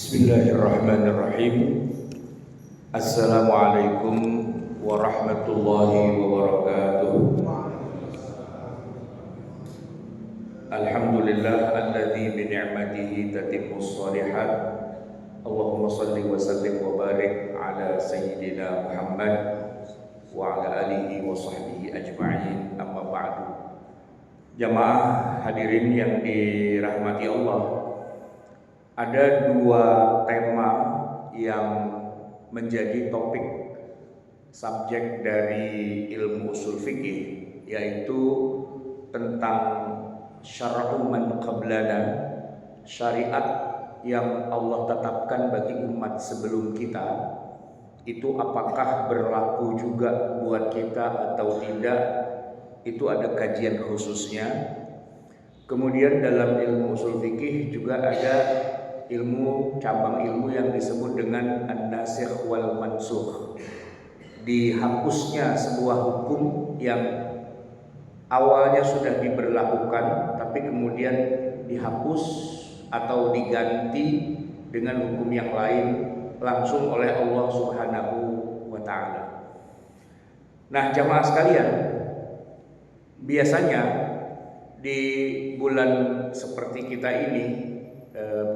Bismillahirrahmanirrahim. Assalamualaikum warahmatullahi wabarakatuh. Alhamdulillah alladzi bi ni'matihi tatimmus shalihat. Allahumma shalli wa sallim wa barik ala sayyidina Muhammad wa ala alihi wa sahbihi ajma'in. Amma ba'du. Jamaah hadirin yang dirahmati Allah, ada dua tema yang menjadi topik subjek dari ilmu usul fikih, yaitu tentang syar'u man qablana, syariat yang Allah tetapkan bagi umat sebelum kita, itu apakah berlaku juga buat kita atau tidak, itu ada kajian khususnya. Kemudian dalam ilmu usul fikih juga ada cabang ilmu yang disebut dengan an-nasikh wal mansukh. Dihapusnya sebuah hukum yang awalnya sudah diberlakukan tapi kemudian dihapus atau diganti dengan hukum yang lain langsung oleh Allah Subhanahu wa taala. Nah, jamaah sekalian, biasanya di bulan seperti kita ini,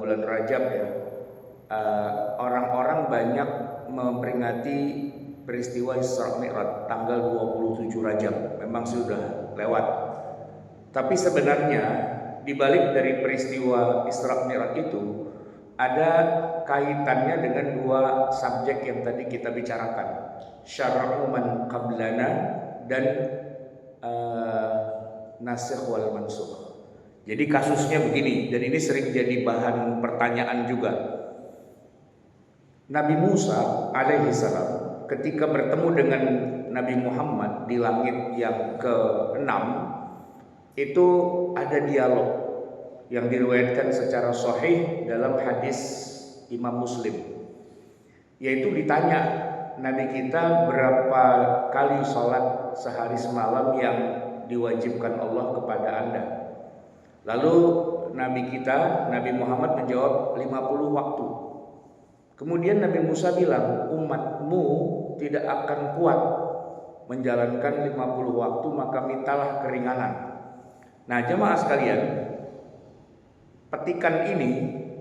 bulan Rajab ya, orang-orang banyak memperingati peristiwa Isra Mi'raj tanggal 27 Rajab. Memang sudah lewat. Tapi sebenarnya di balik dari peristiwa Isra Mi'raj itu ada kaitannya dengan dua subjek yang tadi kita bicarakan, syar'u man qablana dan nasikh wal mansukh. Jadi kasusnya begini, dan ini sering jadi bahan pertanyaan juga. Nabi Musa alaihissalam ketika bertemu dengan Nabi Muhammad di langit yang ke-6, itu ada dialog yang diriwayatkan secara sahih dalam hadis Imam Muslim, yaitu ditanya Nabi kita berapa kali sholat sehari semalam yang diwajibkan Allah kepada Anda. Lalu Nabi kita, Nabi Muhammad menjawab 50 waktu. Kemudian Nabi Musa bilang, umatmu tidak akan kuat menjalankan 50 waktu, maka mintalah keringanan. Nah, jemaah sekalian, petikan ini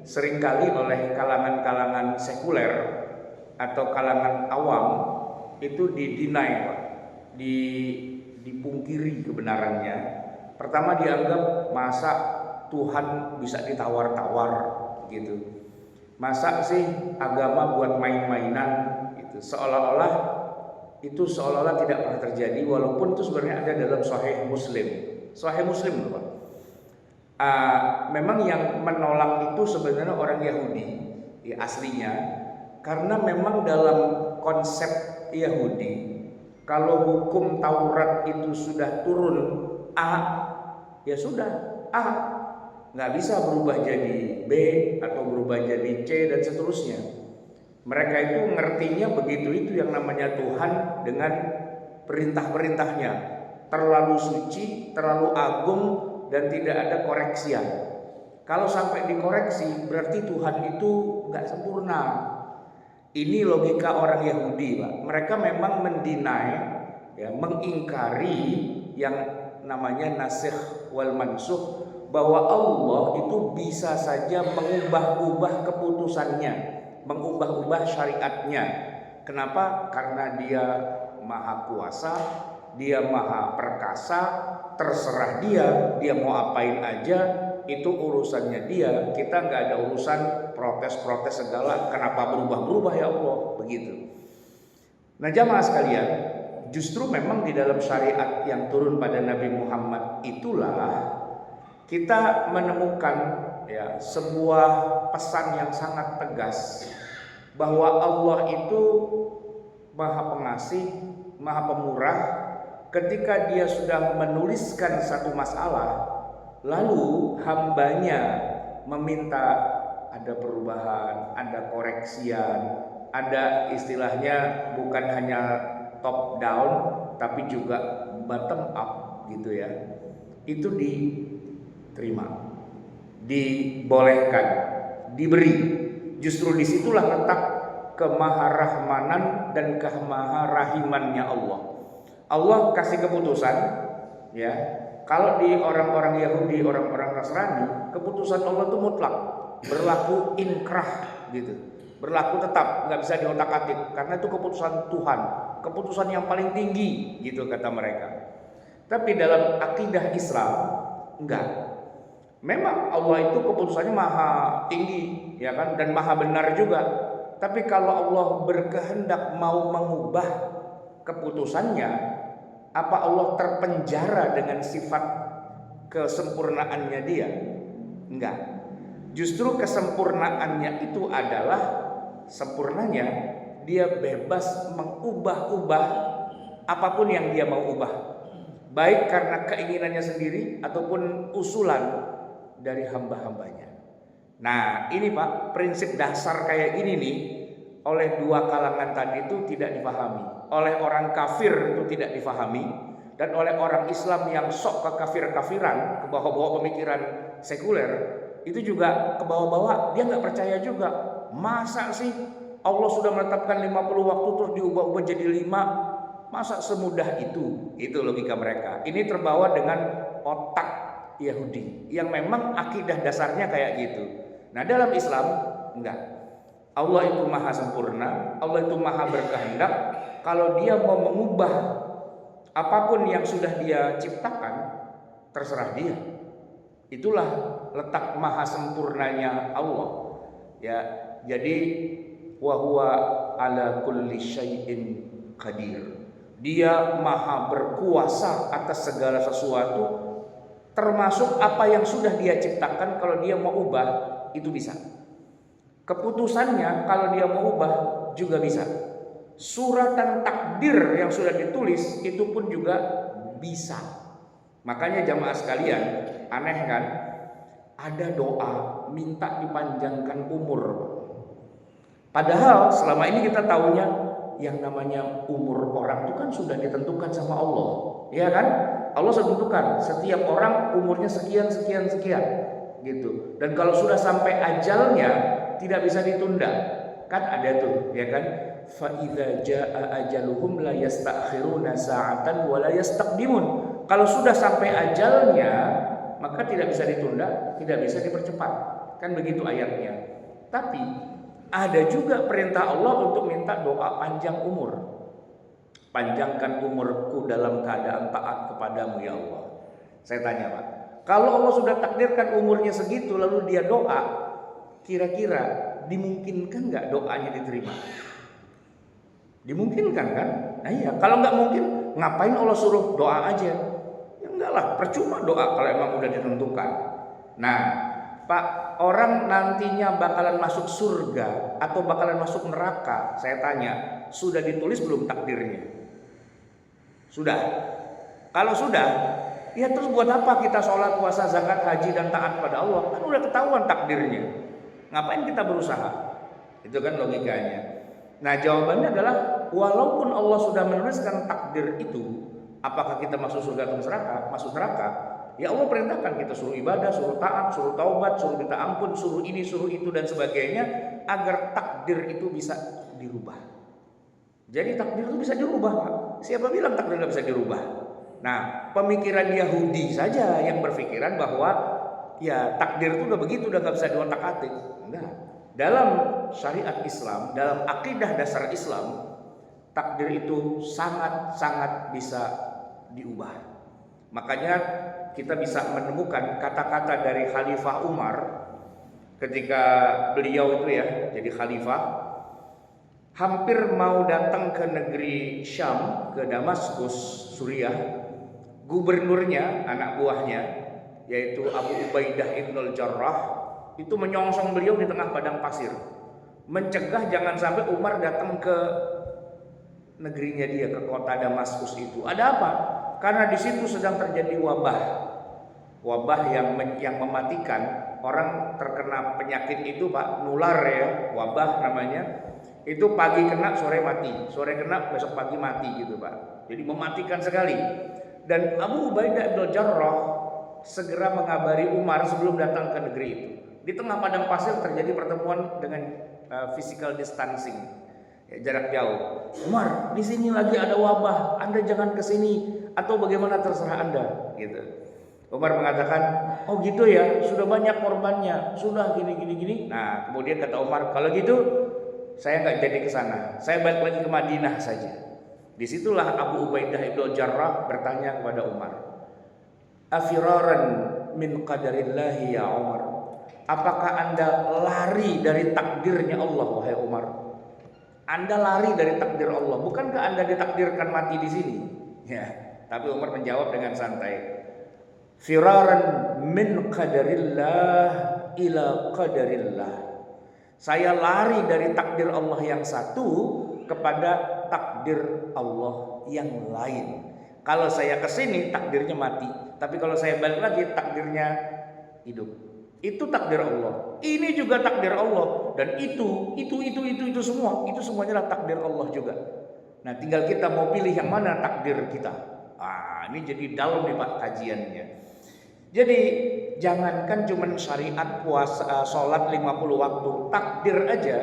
seringkali oleh kalangan-kalangan sekuler atau kalangan awam itu didinai, dipungkiri kebenarannya. Pertama, dianggap masa Tuhan bisa ditawar-tawar gitu. Masa sih agama buat main-mainan gitu. Seolah-olah tidak pernah terjadi, walaupun itu sebenarnya ada dalam Sahih Muslim. Sahih Muslim loh, Pak. Memang yang menolak itu sebenarnya orang Yahudi ya, aslinya, karena memang dalam konsep Yahudi, kalau hukum Taurat itu sudah turun A, ya sudah A, nggak bisa berubah jadi B atau berubah jadi C dan seterusnya. Mereka itu ngertinya begitu, itu yang namanya Tuhan dengan perintah-perintahnya, terlalu suci, terlalu agung, dan tidak ada koreksian. Kalau sampai dikoreksi berarti Tuhan itu nggak sempurna. Ini logika orang Yahudi, Pak. Mereka memang mendinai, ya, mengingkari yang namanya nasikh wal mansukh, bahwa Allah itu bisa saja mengubah-ubah keputusannya, mengubah-ubah syariatnya. Kenapa? Karena Dia Maha Kuasa, Dia Maha Perkasa, terserah Dia mau apain aja, itu urusannya Dia. Kita nggak ada urusan protes-protes segala, kenapa berubah-berubah ya Allah, begitu. Nah, jamaah sekalian, justru memang di dalam syariat yang turun pada Nabi Muhammad itulah kita menemukan ya sebuah pesan yang sangat tegas, bahwa Allah itu Maha Pengasih, Maha Pemurah. Ketika Dia sudah menuliskan satu masalah, lalu hambanya meminta ada perubahan, ada koreksian, ada istilahnya bukan hanya top down tapi juga bottom up gitu ya, itu diterima, dibolehkan, diberi. Justru disitulah letak kemaharahmanan dan kemaharahimannya Allah. Allah kasih keputusan, ya. Kalau di orang-orang Yahudi, orang-orang Nasrani, keputusan Allah itu mutlak, berlaku inkrah gitu, berlaku tetap, nggak bisa diotak-atik, karena itu keputusan Tuhan, keputusan yang paling tinggi gitu kata mereka. Tapi dalam akidah Islam enggak. Memang Allah itu keputusannya maha tinggi, ya kan, dan maha benar juga. Tapi kalau Allah berkehendak mau mengubah keputusannya, apa Allah terpenjara dengan sifat kesempurnaannya dia? Enggak. Justru kesempurnaannya itu adalah sempurnanya dia bebas mengubah-ubah apapun yang dia mau ubah, baik karena keinginannya sendiri ataupun usulan dari hamba-hambanya. Nah ini Pak, prinsip dasar kayak gini nih oleh dua kalangan tadi itu tidak dipahami. Oleh orang kafir itu tidak dipahami, dan oleh orang Islam yang sok kekafir-kafiran, kebawa-bawa pemikiran sekuler, itu juga kebawa-bawa, dia nggak percaya juga. Masa sih Allah sudah menetapkan 50 waktu terus diubah-ubah jadi 5? Masa semudah itu? Itu logika mereka. Ini terbawa dengan otak Yahudi yang memang akidah dasarnya kayak gitu. Nah dalam Islam enggak. Allah itu maha sempurna, Allah itu maha berkehendak. Kalau dia mau mengubah apapun yang sudah dia ciptakan, terserah dia. Itulah letak maha sempurnanya Allah. Ya, jadi wa huwa ala kulli syai'in qadir. Dia maha berkuasa atas segala sesuatu, termasuk apa yang sudah dia ciptakan. Kalau dia mau ubah itu bisa. Keputusannya kalau dia mau ubah juga bisa. Suratan takdir yang sudah ditulis itu pun juga bisa. Makanya jamaah sekalian, aneh kan? Ada doa minta dipanjangkan umur. Padahal selama ini kita tahunya yang namanya umur orang itu kan sudah ditentukan sama Allah, ya kan? Allah sudah tentukan setiap orang umurnya sekian gitu. Dan kalau sudah sampai ajalnya tidak bisa ditunda. Kan ada tuh, ya kan? Fa idza jaa ajaluhum la yastakhiruna sa'atan wa la yastaqdimun. Kalau sudah sampai ajalnya maka tidak bisa ditunda, tidak bisa dipercepat. Kan begitu ayatnya. Tapi ada juga perintah Allah untuk minta doa panjang umur. Panjangkan umurku dalam keadaan taat kepadamu ya Allah. Saya tanya Pak, kalau Allah sudah takdirkan umurnya segitu lalu dia doa, kira-kira dimungkinkan nggak doanya diterima? Dimungkinkan kan? Nah iya, kalau nggak mungkin ngapain Allah suruh doa aja? Ya enggak lah, percuma doa kalau emang udah ditentukan. Nah Pak, orang nantinya bakalan masuk surga atau bakalan masuk neraka, saya tanya, sudah ditulis belum takdirnya? Sudah. Kalau sudah, ya terus buat apa kita sholat, puasa, zakat, haji, dan taat pada Allah? Kan udah ketahuan takdirnya. Ngapain kita berusaha? Itu kan logikanya. Nah jawabannya adalah, walaupun Allah sudah menuliskan takdir itu, apakah kita masuk surga atau neraka? Masuk neraka. Ya Allah perintahkan kita suruh ibadah, suruh taat, suruh taubat, suruh minta ampun, suruh ini, suruh itu dan sebagainya, agar takdir itu bisa dirubah. Jadi takdir itu bisa dirubah Pak. Siapa bilang takdir tidak bisa dirubah? Nah pemikiran Yahudi saja yang berpikiran bahwa ya takdir itu udah begitu, udah nggak bisa diotak-atik. Enggak. Dalam syariat Islam, dalam akidah dasar Islam, takdir itu sangat-sangat bisa diubah. Makanya kita bisa menemukan kata-kata dari Khalifah Umar ketika beliau itu ya jadi khalifah, hampir mau datang ke negeri Syam, ke Damaskus, Suriah. Gubernurnya, anak buahnya, yaitu Abu Ubaidah Ibnul Jarrah, itu menyongsong beliau di tengah padang pasir, mencegah jangan sampai Umar datang ke negerinya dia, ke kota Damaskus itu. Ada apa? Karena di situ sedang terjadi wabah yang mematikan. Orang terkena penyakit itu Pak, nular ya, wabah namanya. Itu pagi kena, sore mati, sore kena, besok pagi mati gitu Pak. Jadi mematikan sekali. Dan Abu Ubaidah Ibnul Jarrah segera mengabari Umar sebelum datang ke negeri itu. Di tengah padang pasir terjadi pertemuan dengan physical distancing, ya, jarak jauh. Umar, di sini lagi ada wabah, Anda jangan ke sini atau bagaimana terserah Anda, gitu. Umar mengatakan, oh gitu ya, sudah banyak korbannya, sudah gini. Nah, kemudian kata Umar, kalau gitu saya nggak jadi ke sana, saya balik lagi ke Madinah saja. Disitulah Abu Ubaidah ibn Jarrah bertanya kepada Umar, afiraran min qadarillahi ya Umar, apakah Anda lari dari takdirnya Allah wahai Umar? Anda lari dari takdir Allah, bukankah Anda ditakdirkan mati di sini? Ya, tapi Umar menjawab dengan santai, firaran min qadarillah ila qadarillah. Saya lari dari takdir Allah yang satu kepada takdir Allah yang lain. Kalau saya ke sini takdirnya mati, tapi kalau saya balik lagi takdirnya hidup. Itu takdir Allah. Ini juga takdir Allah, dan itu semua, itu semuanya adalah takdir Allah juga. Nah, tinggal kita mau pilih yang mana takdir kita. Ini jadi dalam nih Pak kajiannya. Jadi jangankan cuman syariat puasa, sholat 50 waktu, takdir aja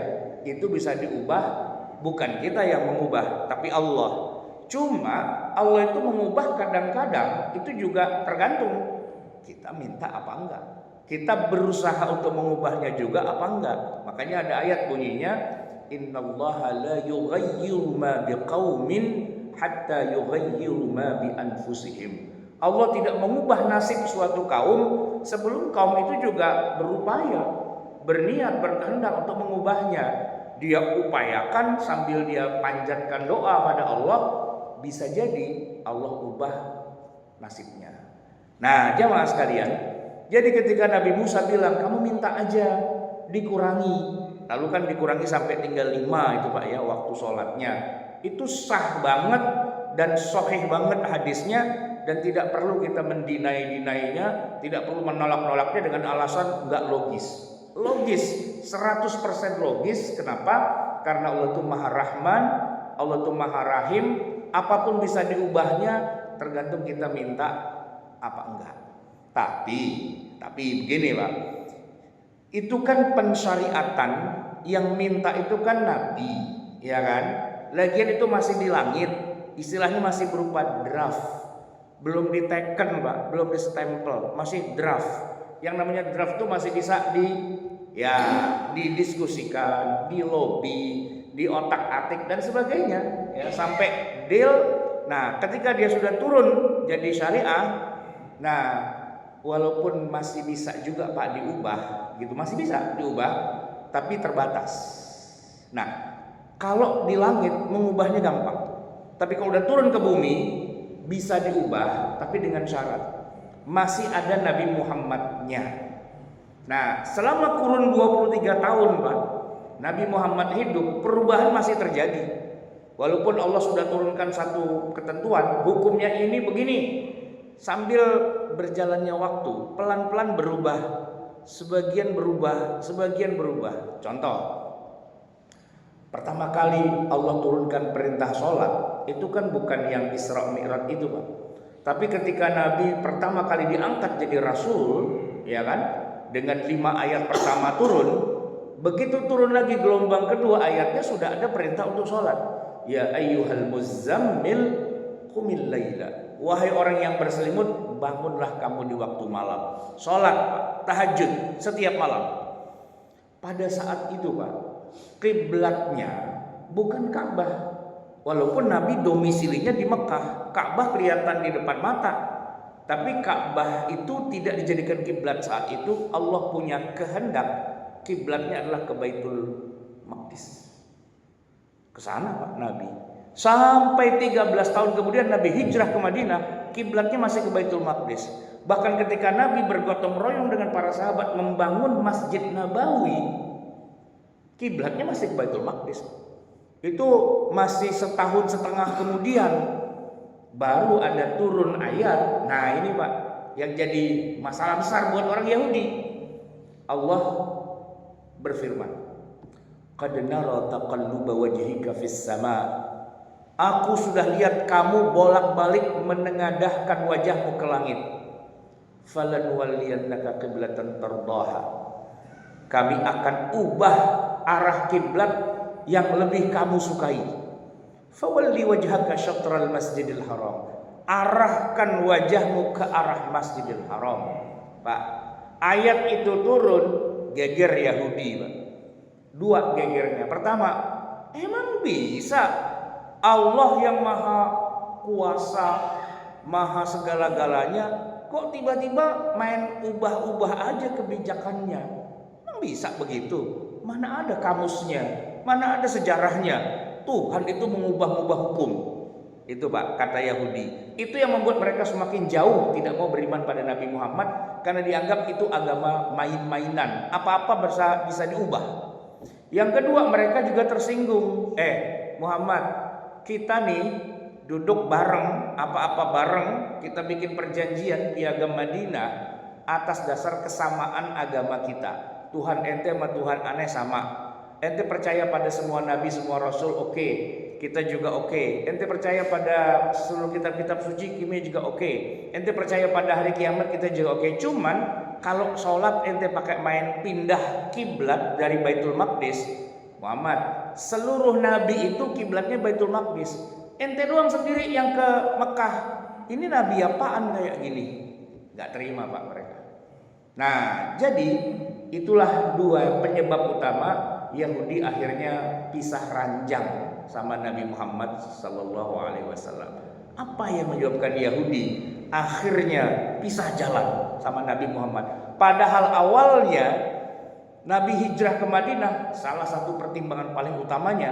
itu bisa diubah. Bukan kita yang mengubah, tapi Allah. Cuma Allah itu mengubah kadang-kadang itu juga tergantung kita minta apa enggak. Kita berusaha untuk mengubahnya juga apa enggak. Makanya ada ayat bunyinya, innallaha la yughayyiru ma biqaumin hatta yughayyiru ma bi anfusihim. Allah tidak mengubah nasib suatu kaum sebelum kaum itu juga berupaya, berniat, berkehendak untuk mengubahnya. Dia upayakan sambil dia panjatkan doa pada Allah, bisa jadi Allah ubah nasibnya. Nah, jamaah sekalian, jadi ketika Nabi Musa bilang kamu minta aja dikurangi, lalu kan dikurangi sampai tinggal 5 itu Pak ya waktu sholatnya, itu sah banget dan sahih banget hadisnya, dan tidak perlu kita mendinai-dinainya, tidak perlu menolak-nolaknya dengan alasan nggak logis. Logis, 100% logis. Kenapa? Karena Allah itu Maha Rahman, Allah itu Maha Rahim. Apapun bisa diubahnya, tergantung kita minta apa enggak. Tapi begini Pak, itu kan pensyariatan, yang minta itu kan Nabi, ya kan? Lagian itu masih di langit, istilahnya masih berupa draft, belum diteken Pak, belum distempel, masih draft. Yang namanya draft itu masih bisa didiskusikan, di lobby, di otak-atik dan sebagainya, ya, sampai deal. Nah, ketika dia sudah turun jadi syariah, nah walaupun masih bisa juga Pak diubah, gitu, masih bisa diubah, tapi terbatas. Nah, kalau di langit mengubahnya gampang, tapi kalau udah turun ke bumi bisa diubah, tapi dengan syarat masih ada Nabi Muhammadnya. Nah, selama kurun 23 tahun Pak, Nabi Muhammad hidup, perubahan masih terjadi. Walaupun Allah sudah turunkan satu ketentuan, hukumnya ini begini, sambil berjalannya waktu, pelan-pelan berubah, sebagian berubah, sebagian berubah. Contoh, pertama kali Allah turunkan perintah sholat, itu kan bukan yang Isra Mi'raj itu Pak. Tapi ketika Nabi pertama kali diangkat jadi Rasul, ya kan, dengan 5 ayat pertama turun, begitu turun lagi gelombang kedua, ayatnya sudah ada perintah untuk sholat. Ya ayyuhal muzammil qumil laila, wahai orang yang berselimut, bangunlah kamu di waktu malam. Sholat tahajud setiap malam. Pada saat itu Pak, kiblatnya bukan Ka'bah. Walaupun Nabi domisilinya di Mekah, Ka'bah kelihatan di depan mata, tapi Ka'bah itu tidak dijadikan kiblat saat itu. Allah punya kehendak kiblatnya adalah ke Baitul Maqdis. Ke sana Pak Nabi. Sampai 13 tahun kemudian Nabi hijrah ke Madinah, kiblatnya masih ke Baitul Maqdis. Bahkan ketika Nabi bergotong royong dengan para sahabat membangun Masjid Nabawi, kiblatnya masih ke Baitul Maqdis. Itu masih setahun setengah kemudian baru ada turun ayat. Nah ini Pak yang jadi masalah besar buat orang Yahudi. Allah berfirman, qad nara taqalluba wajhika fis sama. Aku sudah lihat kamu bolak-balik menengadahkan wajahmu ke langit. Falan waliyannaka qiblatan tardaha. Kami akan ubah arah kiblat yang lebih kamu sukai. Fawalli wajhaka syatral masjidil haram. Arahkan wajahmu ke arah Masjidil Haram. Pak, ayat itu turun, geger Yahudi, Pak. Dua gegernya. Pertama, emang bisa Allah yang maha kuasa, maha segala-galanya, kok tiba-tiba main ubah-ubah aja kebijakannya? Emang bisa begitu? Mana ada kamusnya? Mana ada sejarahnya? Tuhan itu mengubah-ubah hukum. Itu Pak, kata Yahudi. Itu yang membuat mereka semakin jauh tidak mau beriman pada Nabi Muhammad, karena dianggap itu agama main-mainan. Apa-apa bisa diubah. Yang kedua, mereka juga tersinggung. Muhammad, kita nih duduk bareng, apa-apa bareng, kita bikin perjanjian piagam Madinah atas dasar kesamaan agama kita. Tuhan ente sama Tuhan aneh sama. Ente percaya pada semua nabi, semua rasul, oke. Kita juga oke. Ente percaya pada seluruh kitab-kitab suci, kimi juga oke. Ente percaya pada hari kiamat, kita juga oke. Cuman kalau sholat ente pakai main pindah kiblat dari Baitul Maqdis, Muhammad, seluruh nabi itu kiblatnya Baitul Maqdis. Ente doang sendiri yang ke Mekah. Ini nabi apaan kayak gini? Gak terima Pak mereka. Nah, jadi itulah dua penyebab utama Yahudi akhirnya pisah ranjang sama Nabi Muhammad sallallahu alaihi wasallam. Apa yang menyebabkan Yahudi akhirnya pisah jalan sama Nabi Muhammad? Padahal awalnya Nabi hijrah ke Madinah, salah satu pertimbangan paling utamanya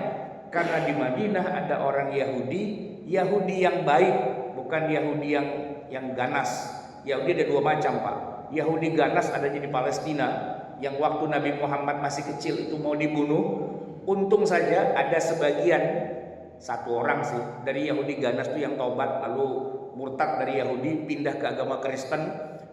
karena di Madinah ada orang Yahudi yang baik, bukan Yahudi yang ganas. Yahudi ada dua macam, Pak. Yahudi ganas adanya di Palestina, yang waktu Nabi Muhammad masih kecil itu mau dibunuh. Untung saja ada sebagian, satu orang sih dari Yahudi ganas itu yang taubat lalu murtad dari Yahudi pindah ke agama Kristen.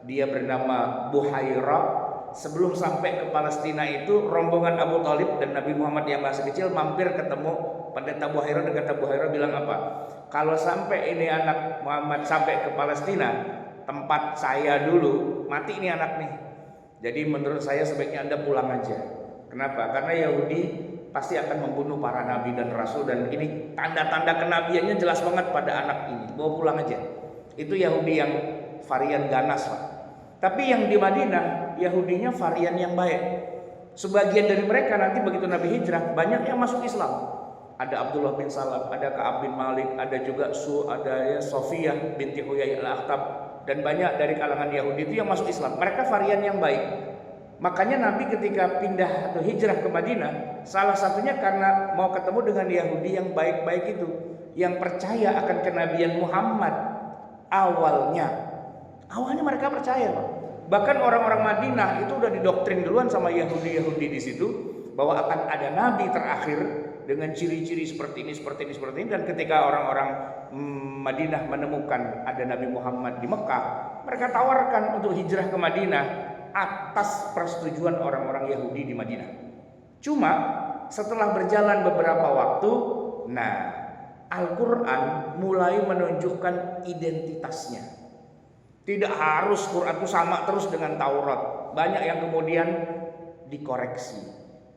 Dia bernama Buhaira. Sebelum sampai ke Palestina itu rombongan Abu Thalib dan Nabi Muhammad yang masih kecil mampir ketemu pendeta Buhaira, dan kata Buhaira bilang apa? Kalau sampai ini anak Muhammad sampai ke Palestina, tempat saya dulu, mati ini anak nih. Jadi menurut saya sebaiknya Anda pulang aja. Kenapa? Karena Yahudi pasti akan membunuh para nabi dan rasul, dan ini tanda-tanda kenabiannya jelas banget pada anak ini. Bawa pulang aja. Itu Yahudi yang varian ganas, Pak. Tapi yang di Madinah, Yahudinya varian yang baik. Sebagian dari mereka nanti begitu Nabi hijrah, banyak yang masuk Islam. Ada Abdullah bin Salam, ada Ka'ab bin Malik, ada juga ada Sofiyah binti Huyai al-Akhtab, dan banyak dari kalangan Yahudi itu yang masuk Islam. Mereka varian yang baik. Makanya Nabi ketika pindah atau hijrah ke Madinah, salah satunya karena mau ketemu dengan Yahudi yang baik-baik itu, yang percaya akan kenabian Muhammad. Awalnya mereka percaya, Pak. Bahkan orang-orang Madinah itu udah didoktrin duluan sama Yahudi di situ bahwa akan ada nabi terakhir dengan ciri-ciri seperti ini. Dan ketika orang-orang Madinah menemukan ada Nabi Muhammad di Mekah, mereka tawarkan untuk hijrah ke Madinah atas persetujuan orang-orang Yahudi di Madinah. Cuma setelah berjalan beberapa waktu, Al-Quran mulai menunjukkan identitasnya. Tidak harus Quran itu sama terus dengan Taurat. Banyak yang kemudian dikoreksi.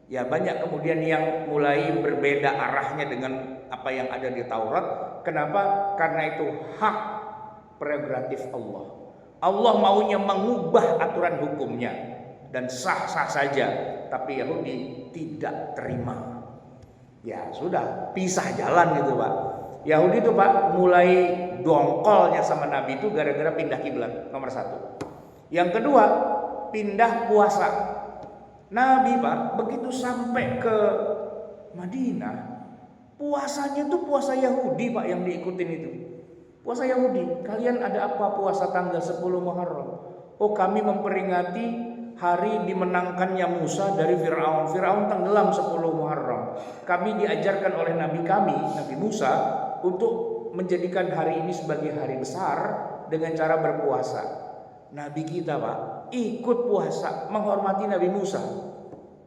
Ya, banyak kemudian yang mulai berbeda arahnya dengan apa yang ada di Taurat. Kenapa? Karena itu hak prerogatif Allah. Allah maunya mengubah aturan hukumnya dan sah-sah saja, tapi Yahudi tidak terima. Ya sudah, pisah jalan gitu, Pak. Yahudi itu, Pak, mulai dongkolnya sama Nabi itu gara-gara pindah kiblat, nomor satu. Yang kedua, pindah puasa. Nabi, Pak, begitu sampai ke Madinah, puasanya itu puasa Yahudi, Pak, yang diikutin itu. Puasa Yahudi. Kalian ada apa puasa tanggal 10 Muharram? Oh, kami memperingati hari dimenangkannya Musa dari Fir'aun. Fir'aun tenggelam 10 Muharram. Kami diajarkan oleh Nabi kami, Nabi Musa, untuk menjadikan hari ini sebagai hari besar dengan cara berpuasa. Nabi kita, Pak, ikut puasa menghormati Nabi Musa.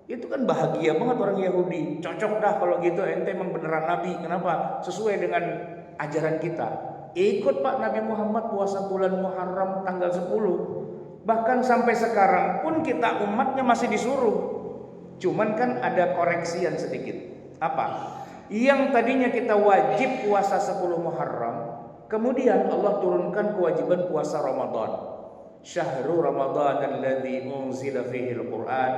Itu kan bahagia banget orang Yahudi. Cocok dah kalau gitu, ente emang beneran Nabi. Kenapa? Sesuai dengan ajaran kita. Ikut, Pak, Nabi Muhammad puasa bulan Muharram tanggal 10. Bahkan sampai sekarang pun kita umatnya masih disuruh Cuman kan ada koreksian sedikit. Apa? Yang tadinya kita wajib puasa 10 Muharram, kemudian Allah turunkan kewajiban puasa Ramadan. Syahrul Ramadan alladzi unzila fihi al-Qur'an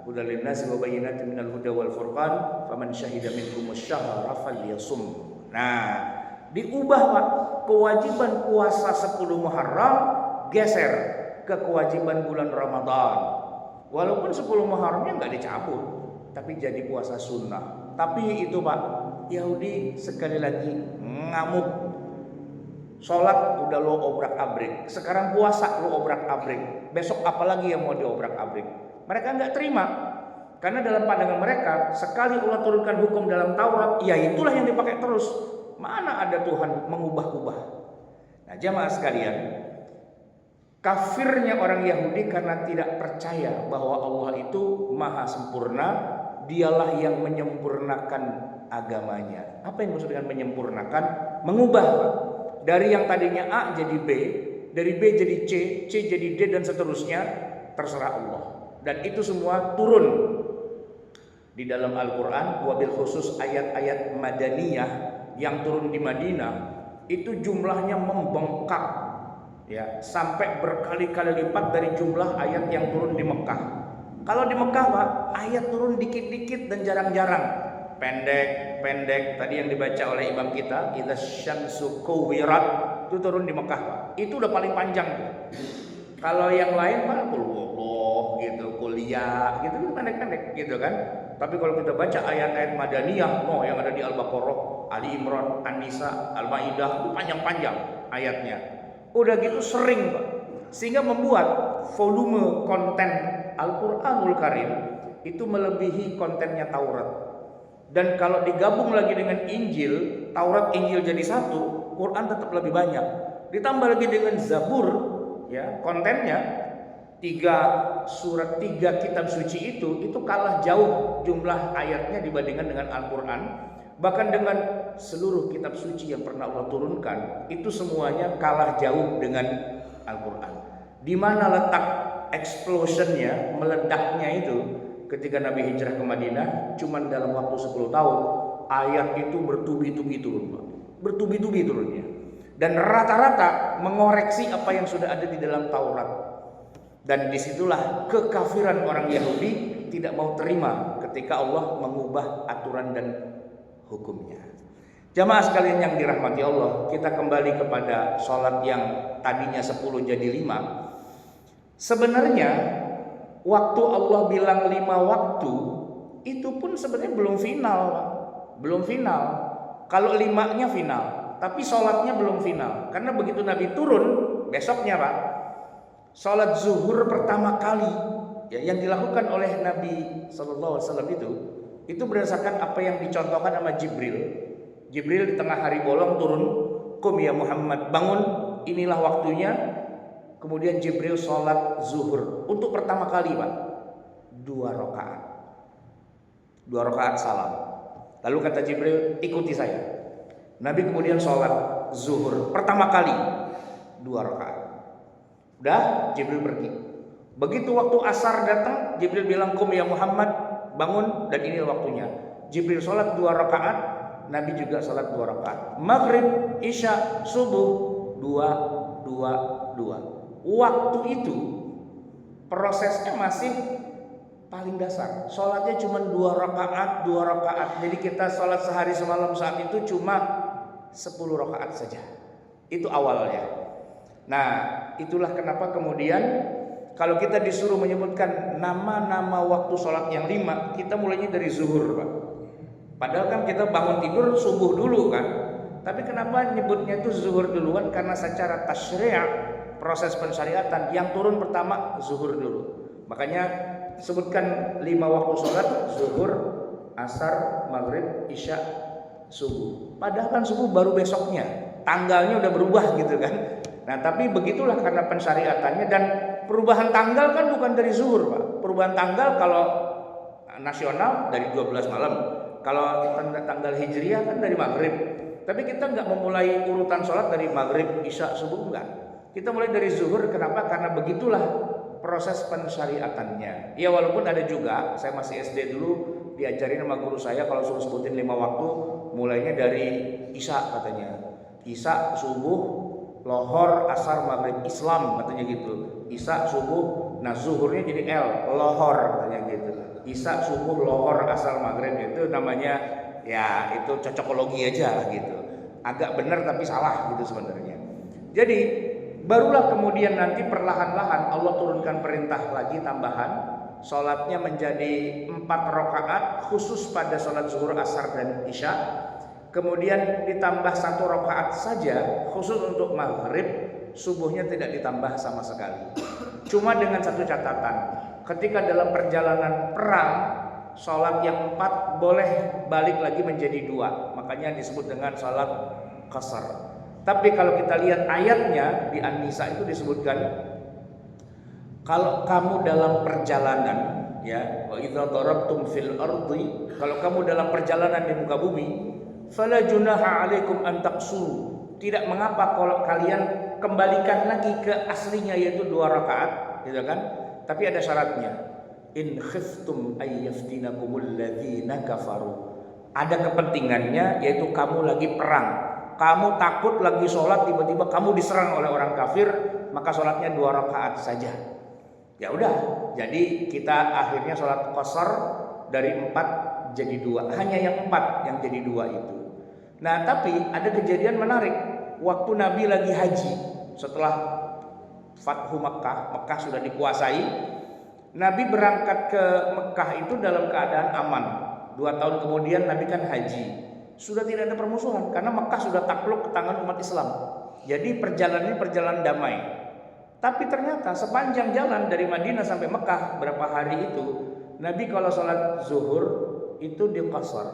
hudal linnasi wa bayyinatin minal huda wal furqan faman syahida minkum asy-syahra falyasum. Nah, diubah Pak, kewajiban puasa 10 Muharram geser ke kewajiban bulan Ramadan. Walaupun 10 Muharramnya enggak dicabut, tapi jadi puasa sunnah. Tapi itu Pak, Yahudi sekali lagi ngamuk. Sholat udah lo obrak-abrik, sekarang puasa lo obrak-abrik, besok apalagi yang mau diobrak-abrik. Mereka nggak terima, karena dalam pandangan mereka sekali Allah turunkan hukum dalam Taurat, ya itulah yang dipakai terus. Mana ada Tuhan mengubah-ubah. Nah jamaah sekalian, kafirnya orang Yahudi karena tidak percaya bahwa Allah itu maha sempurna, dialah yang menyempurnakan agamanya. Apa yang maksud dengan menyempurnakan? Mengubah dari yang tadinya A jadi B, dari B jadi C, C jadi D dan seterusnya, terserah Allah. Dan itu semua turun di dalam Al-Quran, wabil khusus ayat-ayat Madaniyah yang turun di Madinah itu jumlahnya membengkak, ya, sampai berkali-kali lipat dari jumlah ayat yang turun di Mekah. Kalau di Mekah Pak, ayat turun dikit-dikit dan jarang-jarang, pendek-pendek. Tadi yang dibaca oleh imam kita, idza syamsu kuwirat, itu turun di Mekah Pak. Itu udah paling panjang tuh. Kalau yang lain Pak, gitu, kuliah gitu, pendek-pendek gitu kan. Tapi kalau kita baca ayat-ayat Madaniyah, yang ada di Al-Baqarah, Ali Imran, An-Nisa, Al-Maidah, itu panjang-panjang ayatnya. Udah gitu sering Pak, sehingga membuat volume konten Al-Quranul Karim itu melebihi kontennya Taurat. Dan kalau digabung lagi dengan Injil, Taurat Injil jadi satu, Quran tetap lebih banyak. Ditambah lagi dengan Zabur, ya, kontennya 3 surat, 3 kitab suci itu kalah jauh jumlah ayatnya dibandingkan dengan Al-Quran. Bahkan dengan seluruh kitab suci yang pernah Allah turunkan, itu semuanya kalah jauh dengan Al-Quran. Di mana letak explosionnya, meledaknya itu ketika Nabi hijrah ke Madinah, cuman dalam waktu 10 tahun ayat itu bertubi-tubi turun, bertubi-tubi turunnya, dan rata-rata mengoreksi apa yang sudah ada di dalam Taurat. Dan disitulah kekafiran orang Yahudi tidak mau terima ketika Allah mengubah aturan dan hukumnya. Jamaah sekalian yang dirahmati Allah, kita kembali kepada sholat yang tadinya 10 jadi 5. Sebenarnya waktu Allah bilang 5 waktu itu pun sebenarnya belum final, Pak. Belum final. Kalau 5-nya final, tapi sholatnya belum final. Karena begitu Nabi turun besoknya Pak, sholat zuhur pertama kali ya, yang dilakukan oleh Nabi SAW itu berdasarkan apa yang dicontohkan sama Jibril. Jibril di tengah hari bolong turun, "Qum ya Muhammad, bangun, inilah waktunya." Kemudian Jibril sholat zuhur untuk pertama kali Pak, 2 rakaat. 2 rakaat salam. Lalu kata Jibril, ikuti saya. Nabi kemudian sholat zuhur pertama kali 2 rakaat. Udah, Jibril pergi. Begitu waktu asar datang, Jibril bilang, "Qum ya Muhammad, bangun, dan ini waktunya." Jibril sholat 2 rakaat, Nabi juga sholat 2 rakaat. Maghrib, Isya, Subuh, 2. Waktu itu prosesnya masih paling dasar. Sholatnya cuma 2 rakaat. Jadi kita sholat sehari semalam saat itu cuma 10 rakaat saja. Itu awalnya. Nah, itulah kenapa kemudian kalau kita disuruh menyebutkan nama-nama waktu sholat yang 5, kita mulainya dari zuhur Pak. Padahal kan kita bangun tidur subuh dulu kan. Tapi kenapa nyebutnya itu zuhur duluan? Karena secara tasyri', proses pensyariatan, yang turun pertama zuhur dulu. Makanya sebutkan 5 waktu sholat: zuhur, asar, maghrib, isya, subuh. Padahal kan subuh baru besoknya, tanggalnya udah berubah gitu kan. Nah tapi begitulah karena pensyariatannya. Dan perubahan tanggal kan bukan dari zuhur Pak. Perubahan tanggal kalau nasional dari 12 malam, kalau tanggal hijriah kan dari maghrib. Tapi kita nggak memulai urutan sholat dari maghrib, isya, subuh, enggak. Kita mulai dari zuhur. Kenapa? Karena begitulah proses pensyariatannya. Ya walaupun ada juga, saya masih SD dulu diajarin sama guru saya kalau suruh sebutin 5 waktu, mulainya dari Isya katanya. Isya, subuh, lohor, asar, maghrib, Islam katanya gitu. Isya, subuh, nah zuhurnya jadi L, lohor katanya gitu. Isya, subuh, lohor, asar, maghrib itu namanya ya itu cocokologi aja gitu. Agak benar tapi salah gitu sebenarnya. Jadi barulah kemudian nanti perlahan-lahan Allah turunkan perintah lagi tambahan, sholatnya menjadi 4 rakaat khusus pada sholat zuhur, asar dan isya. Kemudian ditambah 1 rakaat saja khusus untuk maghrib, subuhnya tidak ditambah sama sekali. Cuma dengan satu catatan, ketika dalam perjalanan perang sholat yang 4 boleh balik lagi menjadi 2, makanya disebut dengan sholat qasar. Tapi kalau kita lihat ayatnya di An-Nisa itu disebutkan kalau kamu dalam perjalanan, ya, wa idza darabtum fil ardi, kalau kamu dalam perjalanan di muka bumi, fala junaha alaikum an taqsuru, tidak mengapa kalau kalian kembalikan lagi ke aslinya yaitu 2 rakaat, gitu kan? Tapi ada syaratnya. In khiftum ay yaftinakumul ladzina kafaru. Ada kepentingannya yaitu kamu lagi perang. Kamu takut lagi sholat tiba-tiba kamu diserang oleh orang kafir, maka sholatnya 2 rakaat saja. Ya udah, jadi kita akhirnya sholat qasar dari 4 jadi 2. Hanya yang 4 yang jadi 2 itu. Nah tapi ada kejadian menarik. Waktu Nabi lagi haji setelah Fathu Makkah, Mekah sudah dikuasai, Nabi berangkat ke Mekah itu dalam keadaan aman. 2 tahun kemudian Nabi kan haji. Sudah tidak ada permusuhan karena Mekah sudah takluk ke tangan umat Islam. Jadi perjalanan ini perjalanan damai. Tapi ternyata sepanjang jalan dari Madinah sampai Mekah berapa hari itu, Nabi kalau sholat zuhur itu di qasar,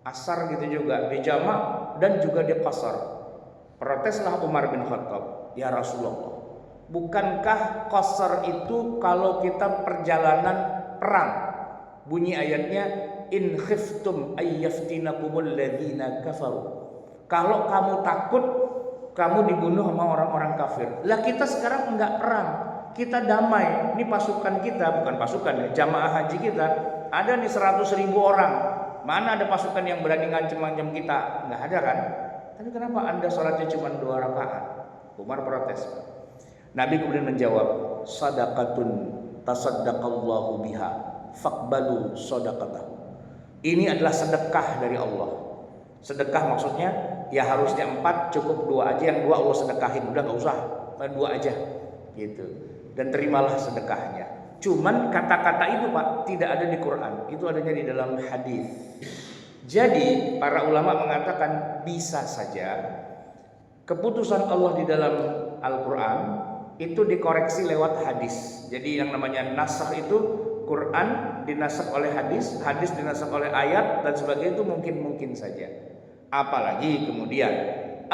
asar gitu juga di jamak dan juga di qasar. Proteslah Umar bin Khattab, ya Rasulullah, bukankah qasar itu kalau kita perjalanan perang? Bunyi ayatnya in khiftum ayyaftinakumul ladzina kafaru. Kalau kamu takut kamu dibunuh sama orang-orang kafir. Lah kita sekarang enggak perang, kita damai. Ini pasukan kita, bukan pasukan ya, jamaah haji kita ada nih 100.000 orang. Mana ada pasukan yang berani ngancem-ngancem kita? Enggak ada kan? Tapi kenapa Anda sholatnya cuma 2 rakaat? Umar protes. Nabi kemudian menjawab, sadaqatun tasaddaqallahu biha faqbalu shadaqatahu. Ini adalah sedekah dari Allah. Sedekah maksudnya ya harusnya 4, cukup 2 aja, yang 2 Allah sedekahin, udah nggak usah 2 aja gitu. Dan terimalah sedekahnya. Cuman kata-kata itu Pak tidak ada di Quran, itu adanya di dalam hadis. Jadi para ulama mengatakan bisa saja keputusan Allah di dalam Al-Quran itu dikoreksi lewat hadis. Jadi yang namanya nasakh itu Quran dinasakh oleh hadis, hadis dinasakh oleh ayat dan sebagainya, itu mungkin saja. Apalagi kemudian 4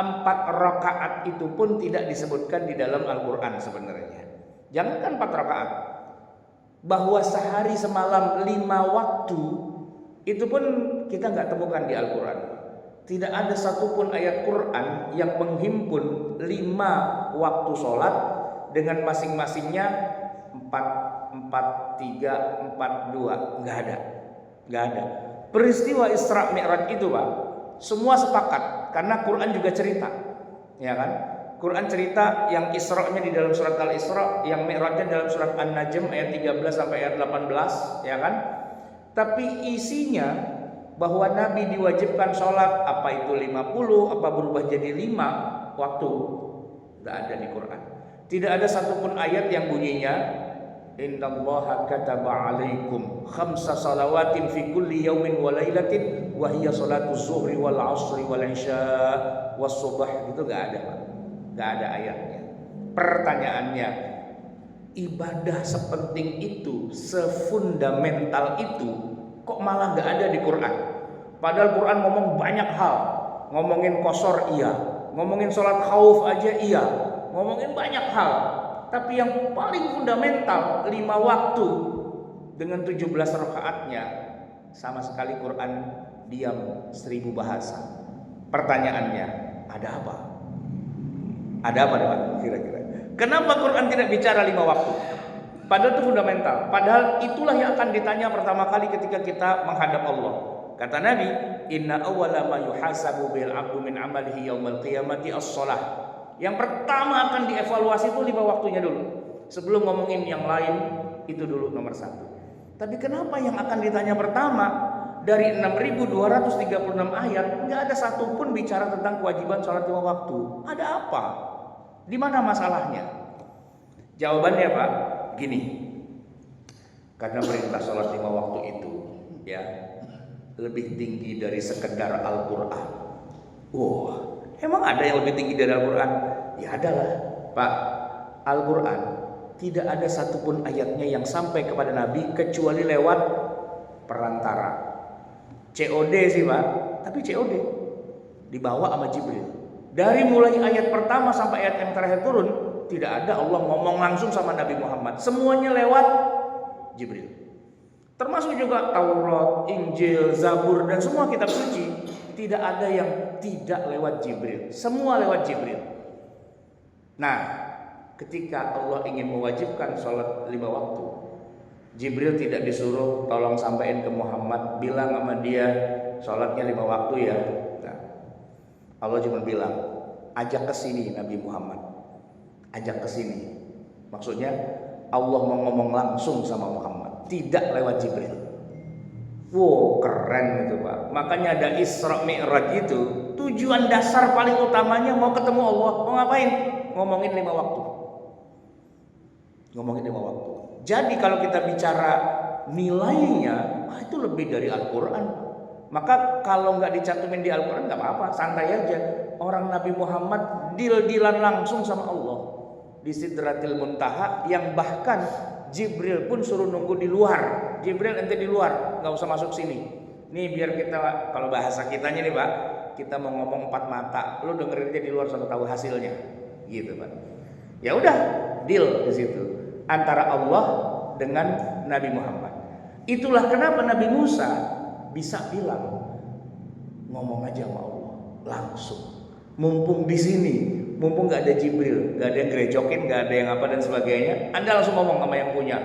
rakaat itu pun tidak disebutkan di dalam Al-Quran sebenarnya. Jangankan 4 rakaat, bahwa sehari semalam 5 waktu itu pun kita nggak temukan di Al-Quran. Tidak ada satupun ayat Quran yang menghimpun 5 waktu sholat dengan masing-masingnya 4, 3, 4, 2. Nggak ada. Peristiwa Isra Mi'raj itu Pak, semua sepakat karena Quran juga cerita, ya kan? Quran cerita yang Isra-nya di dalam surat Al-Isra, yang Mi'rajnya dalam surat An-Najm ayat 13 sampai ayat 18, ya kan? Tapi isinya bahwa Nabi diwajibkan sholat, apa itu 50, apa berubah jadi 5 waktu, nggak ada di Quran. Tidak ada satupun ayat yang bunyinya innallaha kataba alaikum 5 salawatin fi kulli yaumin wa lailatin wa hiya salatu zuhri wal asri wal isya was subh. Itu nggak ada Pak. Nggak ada ayatnya. Pertanyaannya, ibadah sepenting itu, sefundamental itu, kok malah nggak ada di Quran? Padahal Quran ngomong banyak hal, ngomongin qasar iya, ngomongin sholat khauf aja iya, ngomongin banyak hal. Tapi yang paling fundamental 5 waktu dengan 17 rakaatnya, sama sekali Quran diam 1000 bahasa. Pertanyaannya, ada apa? Ada apa Pak kira-kira? Kenapa Quran tidak bicara 5 waktu? Padahal itu fundamental. Padahal itulah yang akan ditanya pertama kali ketika kita menghadap Allah. Kata Nabi, inna awwala ma yuhasabu bil 'abdu min 'amalihi yaumal qiyamati as-shalah. Yang pertama akan dievaluasi itu 5 waktunya dulu. Sebelum ngomongin yang lain, itu dulu nomor 1. Tapi kenapa yang akan ditanya pertama dari 6.236 ayat nggak ada satupun bicara tentang kewajiban sholat 5 waktu? Ada apa? Di mana masalahnya? Jawabannya Pak, gini. Karena perintah sholat 5 waktu itu ya lebih tinggi dari sekedar Al-Quran. Wah, emang ada yang lebih tinggi dari Al-Quran? Ya adalah Pak, Al-Quran tidak ada satupun ayatnya yang sampai kepada Nabi kecuali lewat perantara. COD sih Pak, tapi COD dibawa sama Jibril. Dari mulai ayat pertama sampai ayat yang terakhir turun, tidak ada Allah ngomong langsung sama Nabi Muhammad. Semuanya lewat Jibril. Termasuk juga Taurat, Injil, Zabur, dan semua kitab suci. Tidak ada yang tidak lewat Jibril. Semua lewat Jibril. Nah, ketika Allah ingin mewajibkan sholat 5 waktu, Jibril tidak disuruh tolong sampaikan ke Muhammad, bilang sama dia sholatnya 5 waktu ya. Nah, Allah cuma bilang, ajak ke sini Nabi Muhammad, ajak ke sini. Maksudnya Allah mau ngomong langsung sama Muhammad, tidak lewat Jibril. Wow, keren itu Pak. Makanya ada Isra Mi'raj itu, tujuan dasar paling utamanya mau ketemu Allah. Mau ngapain? Ngomongin 5 waktu. Ngomongin 5 waktu. Jadi kalau kita bicara nilainya, itu lebih dari Al-Quran. Maka kalau nggak dicantumin di Al-Quran nggak apa-apa, santai aja. Orang Nabi Muhammad deal-dealan langsung sama Allah di Sidratil Muntaha, yang bahkan Jibril pun suruh nunggu di luar. Jibril ente di luar, nggak usah masuk sini. Nih biar kita, kalau bahasa kitanya nih Pak, kita mau ngomong 4 mata, lu dengerin aja di luar sampai tahu hasilnya, gitu Pak. Ya udah, deal di situ antara Allah dengan Nabi Muhammad. Itulah kenapa Nabi Musa bisa bilang, ngomong aja sama Allah langsung. Mumpung di sini, mumpung nggak ada Jibril, nggak ada yang gerejokin, nggak ada yang apa dan sebagainya, Anda langsung ngomong sama yang punya.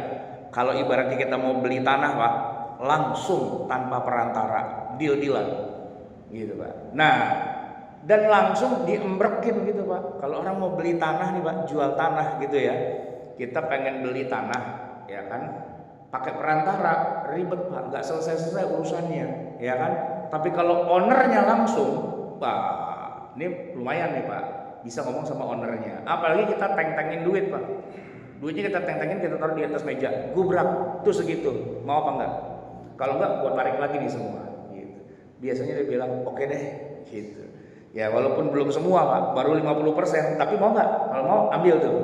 Kalau ibaratnya kita mau beli tanah Pak, langsung tanpa perantara, deal-dealan, gitu Pak. Nah, dan langsung diembrekin gitu Pak. Kalau orang mau beli tanah nih Pak, jual tanah gitu ya, kita pengen beli tanah, ya kan, pakai perantara ribet Pak, nggak selesai-selesai urusannya, ya kan. Tapi kalau ownernya langsung, Pak, ini lumayan nih Pak, bisa ngomong sama ownernya. Apalagi kita teng-tengin duit Pak, duitnya kita teng-tengin, kita taruh di atas meja, gubrak tuh segitu, mau apa enggak? Kalau enggak, gua tarik lagi nih semua, gitu. Biasanya dia bilang oke deh, gitu. Ya walaupun belum semua Pak, baru 50%, tapi mau nggak? Kalau mau ambil tuh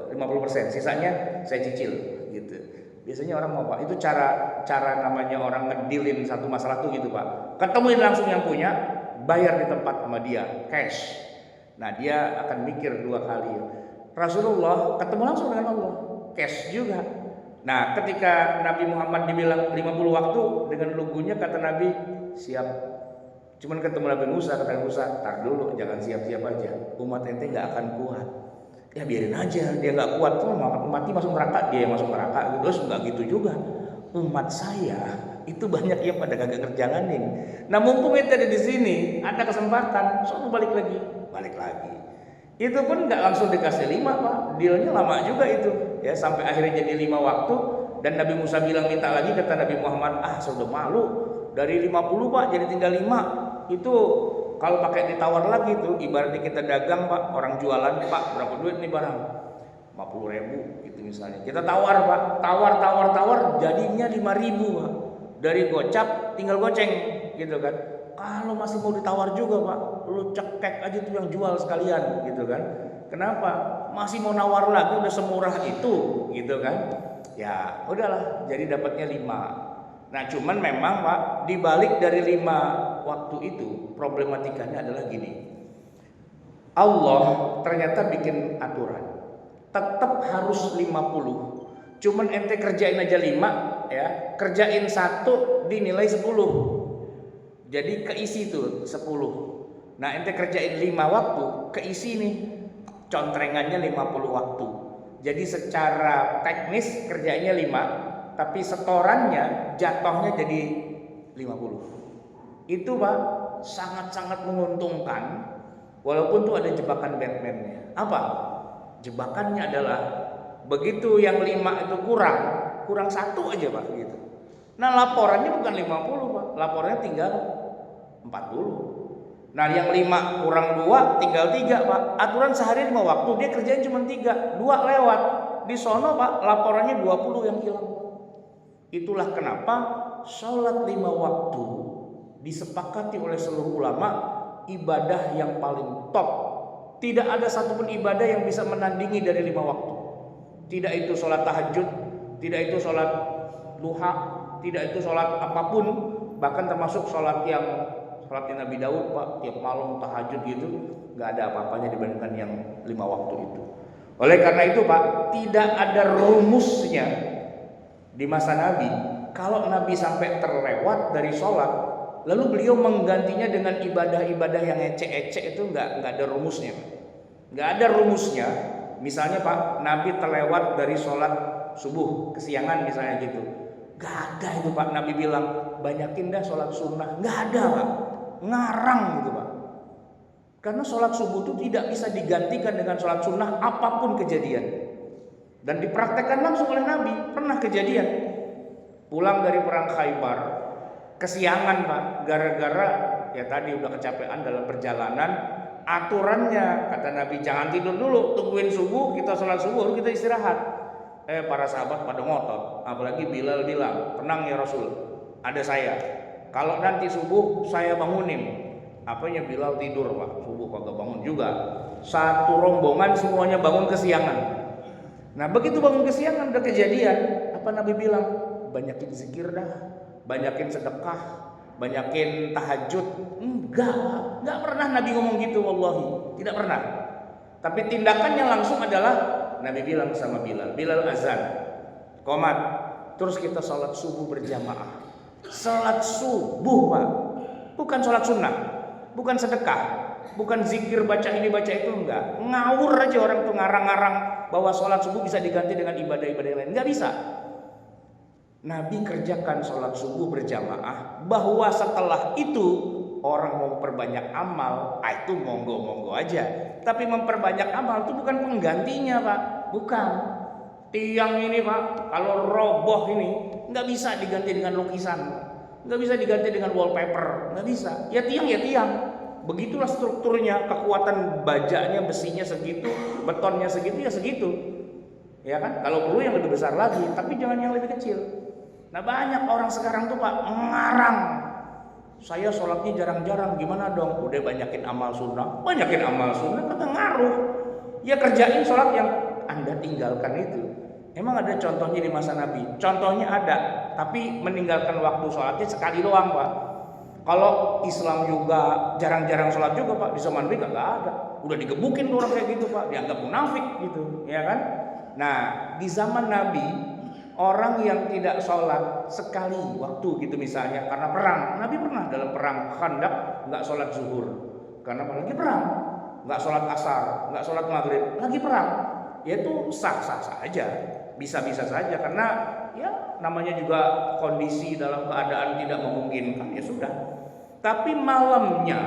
50%, sisanya saya cicil, gitu. Biasanya orang mau Pak. Itu cara namanya orang ngedilin satu masalah tuh gitu Pak. Ketemuin langsung yang punya, bayar di tempat sama dia, cash. Nah dia akan mikir 2 kali. Rasulullah ketemu langsung dengan Allah, cash juga. Nah ketika Nabi Muhammad dibilang 50 waktu, dengan lugunya kata Nabi, siap. Cuman ketemu Nabi Musa, kata Nabi Musa, tar dulu, jangan siap-siap aja, umat ente gak akan kuat. Ya biarin aja, dia gak kuat, tuh mati masuk neraka, dia yang masuk neraka. Terus gak gitu juga, umat saya itu banyak yang pada kagak kerjalanin. Nah mumpung ente ada di sini, ada kesempatan, soalnya balik lagi. Itu pun nggak langsung dikasih 5 Pak, dealnya lama juga itu, ya sampai akhirnya jadi 5 waktu. Dan Nabi Musa bilang minta lagi, kata Nabi Muhammad, sudah malu, dari 50 Pak jadi tinggal 5. Itu kalau pakai ditawar lagi tuh, ibaratnya kita dagang Pak, orang jualan, Pak berapa duit nih barang? 50.000 gitu misalnya. Kita tawar Pak, tawar, jadinya 5.000 Pak. Dari gocap tinggal goceng gitu kan. Kalau masih mau ditawar juga Pak, lu cekek aja tuh yang jual sekalian gitu kan. Kenapa? Masih mau nawar lagi, udah semurah itu gitu kan. Ya udahlah, jadi dapatnya 5. Nah cuman memang Pak, dibalik dari 5 waktu itu, problematikanya adalah gini. Allah ternyata bikin aturan, tetap harus 50. Cuman ente kerjain aja 5 ya, kerjain 1 dinilai 10. Jadi keisi tuh 10. Nah ente kerjain 5 waktu, keisi nih contrengannya 50 waktu. Jadi secara teknis kerjanya 5, tapi setorannya jatuhnya jadi 50. Itu Pak sangat-sangat menguntungkan, walaupun tuh ada jebakan Batman-nya. Apa? Jebakannya adalah begitu yang 5 itu kurang 1 aja Pak gitu. Nah laporannya bukan 50 Pak, laporannya tinggal 40. Nah yang 5 kurang 2 tinggal 3 Pak. Aturan sehari 5 waktu, dia kerjain cuma 3, 2 lewat. Di sono Pak laporannya 20 yang hilang. Itulah kenapa sholat 5 waktu disepakati oleh seluruh ulama ibadah yang paling top. Tidak ada satupun ibadah yang bisa menandingi dari 5 waktu. Tidak itu sholat tahajud, tidak itu sholat duha, tidak itu sholat apapun, bahkan termasuk sholatnya Nabi Daud Pak, tiap malam tahajud gitu, nggak ada apa-apanya dibandingkan yang 5 waktu itu. Oleh karena itu Pak, tidak ada rumusnya di masa Nabi. Kalau Nabi sampai terlewat dari sholat, lalu beliau menggantinya dengan ibadah-ibadah yang ecek-ecek, itu nggak ada rumusnya. Nggak ada rumusnya. Misalnya Pak, Nabi terlewat dari sholat subuh kesiangan misalnya gitu, nggak ada itu Pak. Nabi bilang banyakin dah sholat sunnah, nggak ada Pak. Ngarang gitu Pak. Karena sholat subuh itu tidak bisa digantikan dengan sholat sunnah apapun kejadian. Dan dipraktekkan langsung oleh Nabi. Pernah kejadian pulang dari perang Khaybar kesiangan Pak, gara-gara ya tadi udah kecapean dalam perjalanan. Aturannya kata Nabi jangan tidur dulu, tungguin subuh, kita sholat subuh lalu kita istirahat. Para sahabat pada ngotot, apalagi Bilal bilang, tenang ya Rasul, ada saya. Kalau nanti subuh saya bangunin. Apanya Bilal tidur Pak, subuh kagak bangun juga. Satu rombongan semuanya bangun kesiangan. Nah begitu bangun kesiangan udah kejadian, apa Nabi bilang? Banyakin zikir dah, banyakin sedekah, banyakin tahajud. Enggak pernah Nabi ngomong gitu wallahi, tidak pernah. Tapi tindakannya langsung adalah Nabi bilang sama Bilal azan, qomat, terus kita sholat subuh berjamaah. Sholat subuh Pak, bukan sholat sunnah, bukan sedekah, bukan zikir baca ini baca itu, enggak. Ngawur aja orang tuh ngarang-ngarang bahwa sholat subuh bisa diganti dengan ibadah-ibadah yang lain, enggak bisa. Nabi kerjakan sholat subuh berjamaah, bahwa setelah itu orang mau memperbanyak amal, itu monggo-monggo aja. Tapi memperbanyak amal itu bukan penggantinya Pak, bukan. Tiang ini Pak, kalau roboh ini nggak bisa diganti dengan lukisan, nggak bisa diganti dengan wallpaper, nggak bisa. Ya tiang ya tiang. Begitulah strukturnya, kekuatan bajanya, besinya segitu, betonnya segitu ya segitu. Ya kan? Kalau perlu yang lebih besar lagi, tapi jangan yang lebih kecil. Nah banyak orang sekarang tuh Pak ngarang. Saya sholatnya jarang-jarang, gimana dong? Udah banyakin amal sunnah kata ngaruh. Ya kerjain sholat yang Anda tinggalkan itu. Emang ada contohnya di masa Nabi? Contohnya ada, tapi meninggalkan waktu sholatnya sekali doang Pak. Kalau Islam juga jarang-jarang sholat juga Pak, di zaman Nabi nggak ada. Udah digebukin orang kayak gitu Pak, dianggap munafik gitu, ya kan? Nah di zaman Nabi orang yang tidak sholat sekali waktu gitu misalnya karena perang, Nabi pernah dalam perang Khandaq nggak sholat zuhur karena lagi perang, nggak sholat asar, nggak sholat maghrib, lagi perang, ya itu sah-sah saja, bisa-bisa saja karena ya namanya juga kondisi dalam keadaan tidak memungkinkan ya sudah. Tapi malamnya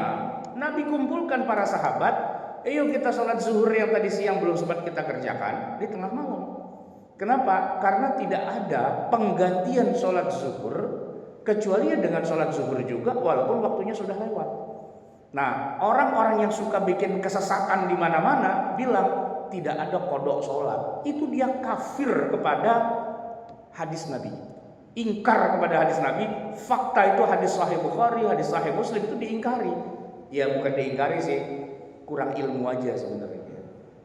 Nabi kumpulkan para sahabat, ayo kita sholat zuhur yang tadi siang belum sempat kita kerjakan di tengah malam. Kenapa? Karena tidak ada penggantian sholat zuhur kecuali dengan sholat zuhur juga walaupun waktunya sudah lewat. Nah, orang-orang yang suka bikin kesesatan di mana-mana bilang tidak ada kodok sholat. Itu dia kafir kepada hadis Nabi. Ingkar kepada hadis Nabi. Fakta itu hadis Sahih Bukhari, hadis Sahih Muslim itu diingkari. Ya bukan diingkari sih, kurang ilmu aja sebenarnya.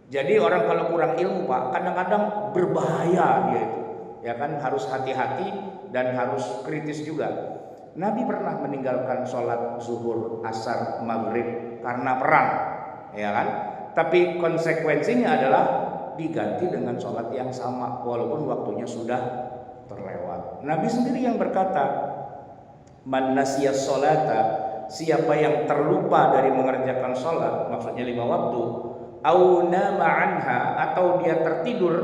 Jadi orang kalau kurang ilmu Pak, kadang-kadang berbahaya dia itu. Ya kan harus hati-hati dan harus kritis juga. Nabi pernah meninggalkan sholat zuhur, asar, maghrib karena perang, ya kan? Tapi konsekuensinya adalah diganti dengan sholat yang sama walaupun waktunya sudah terlewat. Nabi sendiri yang berkata, man nasiyas sholata, siapa yang terlupa dari mengerjakan sholat, maksudnya 5 waktu, au nama anha, atau dia tertidur,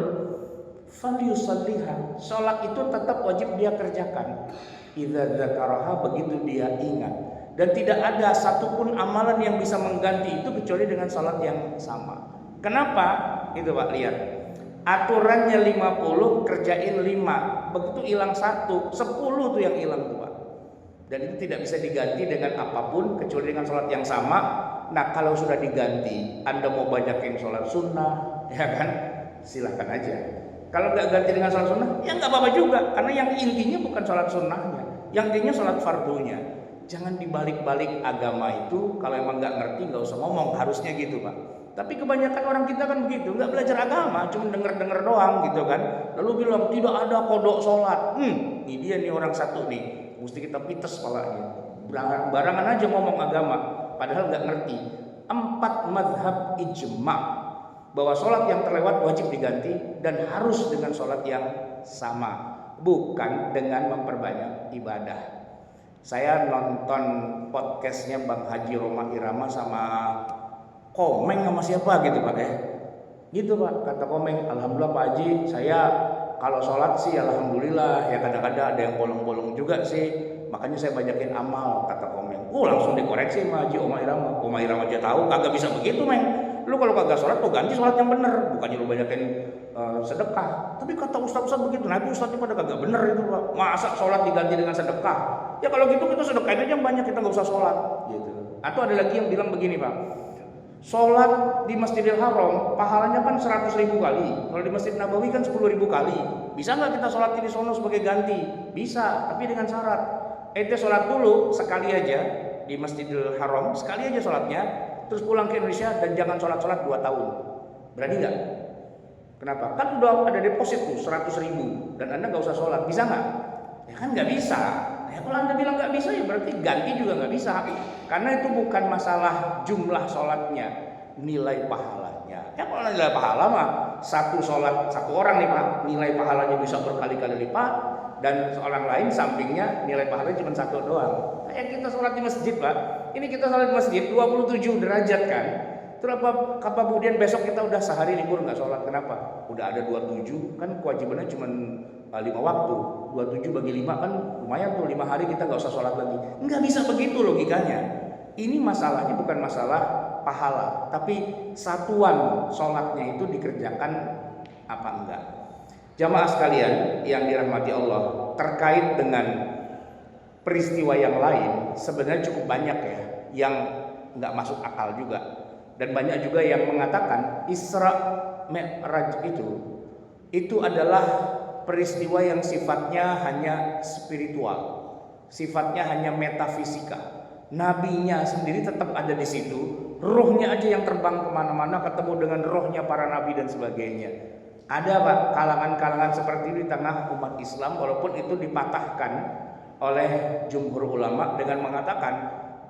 falyusalliha, salat itu tetap wajib dia kerjakan. Idza dzakaraha, begitu dia ingat. Dan tidak ada satupun amalan yang bisa mengganti itu kecuali dengan salat yang sama. Kenapa? Itu Pak, lihat. Aturannya 50, kerjain 5. Begitu hilang 1, 10 tuh yang hilang tuh Pak. Dan itu tidak bisa diganti dengan apapun kecuali dengan sholat yang sama. Nah kalau sudah diganti, Anda mau banyak yang sholat sunnah, ya kan? Silahkan aja. Kalau nggak ganti dengan sholat sunnah, ya nggak apa-apa juga. Karena yang intinya bukan sholat sunnahnya, yang intinya sholat fardunya. Jangan dibalik-balik agama itu. Kalau emang nggak ngerti, nggak usah ngomong. Harusnya gitu Pak. Tapi kebanyakan orang kita kan begitu, nggak belajar agama, cuma denger-denger doang gitu kan. Lalu bilang tidak ada kodok sholat. Ini dia nih orang satu nih, mesti kita pites kepalanya. Barangan aja ngomong agama, padahal nggak ngerti. 4 mazhab ijma bahwa sholat yang terlewat wajib diganti dan harus dengan sholat yang sama, bukan dengan memperbanyak ibadah. Saya nonton podcastnya Bang Haji Roma Irama sama Komeng sama siapa gitu Pak ya. Gitu Pak, kata Komeng, alhamdulillah Pak Haji, saya kalau sholat sih alhamdulillah, ya kadang-kadang ada yang bolong-bolong juga sih, makanya saya banyakin amal, kata Komeng. Langsung dikoreksi sama Haji Oma Irama. Oma Irama aja tahu kagak bisa begitu Meng. Lu kalau kagak sholat tuh ganti sholat yang bener, bukannya lu banyakin sedekah. Tapi kata ustaz-ustaz begitu, nah itu ustaznya pada kagak bener itu Pak. Masa sholat diganti dengan sedekah? Ya kalau gitu kita sedekahin aja yang banyak, kita nggak usah sholat gitu. Atau ada lagi yang bilang begini Pak, sholat di Masjidil Haram pahalanya kan 100.000 kali, kalau di Masjid Nabawi kan 10.000 kali. Bisa nggak kita sholat di sono sebagai ganti? Bisa, tapi dengan syarat ente sholat dulu sekali aja di Masjidil Haram, sekali aja sholatnya, terus pulang ke Indonesia dan jangan sholat 2 tahun. Berani nggak? Kenapa? Kan udah ada deposit tuh 100.000 dan Anda nggak usah sholat, bisa nggak? Ya kan nggak bisa. Ya kalau Anda bilang nggak bisa, ya berarti ganti juga nggak bisa. Karena itu bukan masalah jumlah sholatnya, nilai pahalanya. Ya kalau nilai pahala mah satu sholat satu orang nih Pak, nilai pahalanya bisa berkali-kali lipat, dan orang lain sampingnya nilai pahalanya cuma 1 doang. Kayak kita sholat di masjid Pak, ini kita sholat di masjid 27 derajat kan. Terus apa kemudian besok kita udah sehari libur nggak sholat, kenapa? Udah ada 27, kan kewajibannya cuma 5 waktu, 27 bagi 5 kan lumayan tuh, 5 hari kita nggak usah sholat lagi. Nggak bisa begitu logikanya. Ini masalahnya bukan masalah pahala, tapi satuan sholatnya itu dikerjakan apa enggak. Jamaah sekalian yang dirahmati Allah, terkait dengan peristiwa yang lain sebenarnya cukup banyak ya yang nggak masuk akal juga. Dan banyak juga yang mengatakan Isra Mi'raj itu adalah peristiwa yang sifatnya hanya spiritual, sifatnya hanya metafisika. Nabinya sendiri tetap ada di situ, rohnya aja yang terbang kemana-mana ketemu dengan rohnya para nabi dan sebagainya. Ada Pak kalangan-kalangan seperti itu di tengah umat Islam, walaupun itu dipatahkan oleh jumhur ulama dengan mengatakan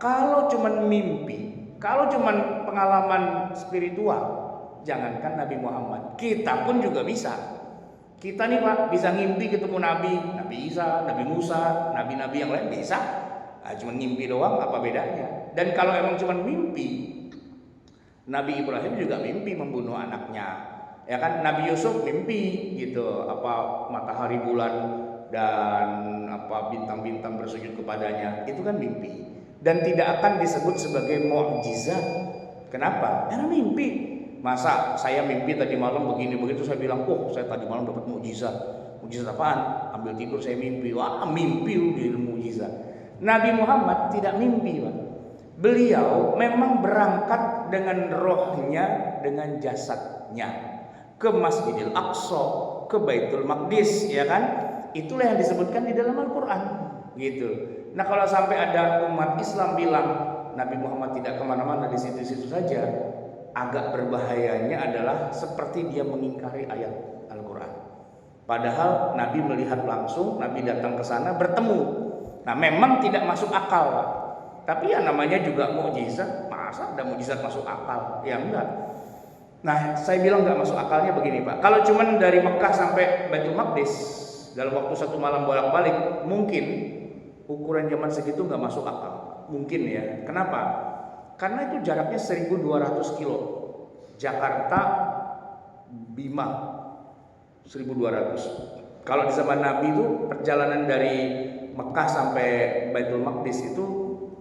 kalau cuman mimpi, kalau cuman pengalaman spiritual, jangankan Nabi Muhammad, kita pun juga bisa. Kita nih Pak bisa ngimpi ketemu Nabi Isa, Nabi Musa, nabi-nabi yang lain bisa. Nah, cuman ngimpi doang, apa bedanya? Dan kalau emang cuman mimpi, Nabi Ibrahim juga mimpi membunuh anaknya. Ya kan, Nabi Yusuf mimpi gitu, apa matahari bulan dan apa bintang-bintang bersujud kepadanya. Itu kan mimpi. Dan tidak akan disebut sebagai mukjizat. Kenapa? Karena mimpi. Masa saya mimpi tadi malam begini begitu saya bilang, saya tadi malam dapat mukjizat. Mukjizat apaan? Ambil tidur saya mimpi. Wah, mimpi udah mukjizat. Nabi Muhammad tidak mimpi, Pak. Beliau memang berangkat dengan rohnya, dengan jasadnya ke Masjidil Aqsa, ke Baitul Maqdis, ya kan? Itulah yang disebutkan di dalam Al-Quran, gitu. Nah kalau sampai ada umat Islam bilang Nabi Muhammad tidak kemana-mana, di situ-situ saja, agak berbahayanya adalah seperti dia mengingkari ayat Al-Quran. Padahal Nabi melihat langsung, Nabi datang ke sana bertemu. Nah memang tidak masuk akal Pak. Tapi ya namanya juga mukjizat. Masa ada mukjizat masuk akal? Ya enggak. Nah saya bilang enggak masuk akalnya begini Pak. Kalau cuman dari Mekah sampai Baitul Maqdis dalam waktu 1 malam bolak-balik, mungkin ukuran zaman segitu enggak masuk akal. Mungkin ya. Kenapa? Karena itu jaraknya 1.200 kilo. Jakarta Bima 1200. Kalau di zaman Nabi itu perjalanan dari Mekah sampai Baitul Maqdis itu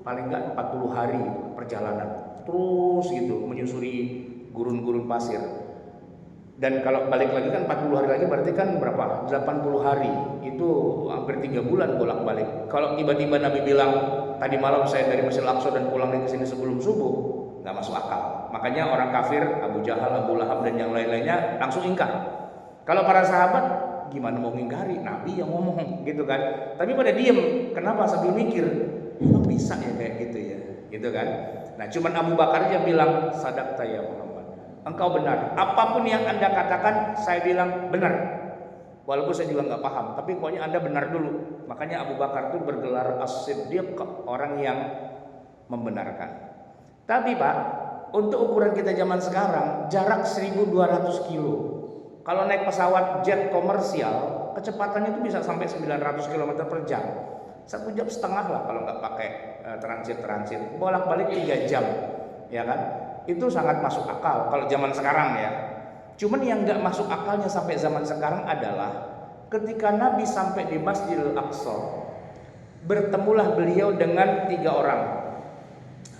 paling enggak 40 hari perjalanan. Terus gitu menyusuri gurun-gurun pasir. Dan kalau balik lagi kan 40 hari lagi berarti kan berapa? 80 hari. Itu hampir 3 bulan bolak-balik. Kalau tiba-tiba Nabi bilang tadi malam saya dari Masjidil Aqsa dan pulangnya ke sini sebelum subuh, nggak masuk akal. Makanya orang kafir, Abu Jahal, Abu Lahab dan yang lain-lainnya langsung ingkar. Kalau para sahabat gimana mau ngingkari? Nabi yang ngomong gitu kan. Tapi pada diem. Kenapa? Sambil mikir, emang bisa ya kayak gitu ya, gitu kan. Nah cuman Abu Bakar aja bilang sadaqta ya Muhammad, engkau benar. Apapun yang Anda katakan, saya bilang benar. Walaupun saya juga nggak paham, tapi pokoknya Anda benar dulu. Makanya Abu Bakar itu bergelar as-siddiq, orang yang membenarkan. Tapi Pak, untuk ukuran kita zaman sekarang, jarak 1200 kilo. Kalau naik pesawat jet komersial, kecepatannya itu bisa sampai 900 km per jam. 1,5 jam lah kalau nggak pakai transit. Bolak-balik 3 jam, ya kan? Itu sangat masuk akal kalau zaman sekarang ya. Cuman yang nggak masuk akalnya sampai zaman sekarang adalah ketika Nabi sampai di Masjidil Aqsa, bertemulah beliau dengan 3 orang.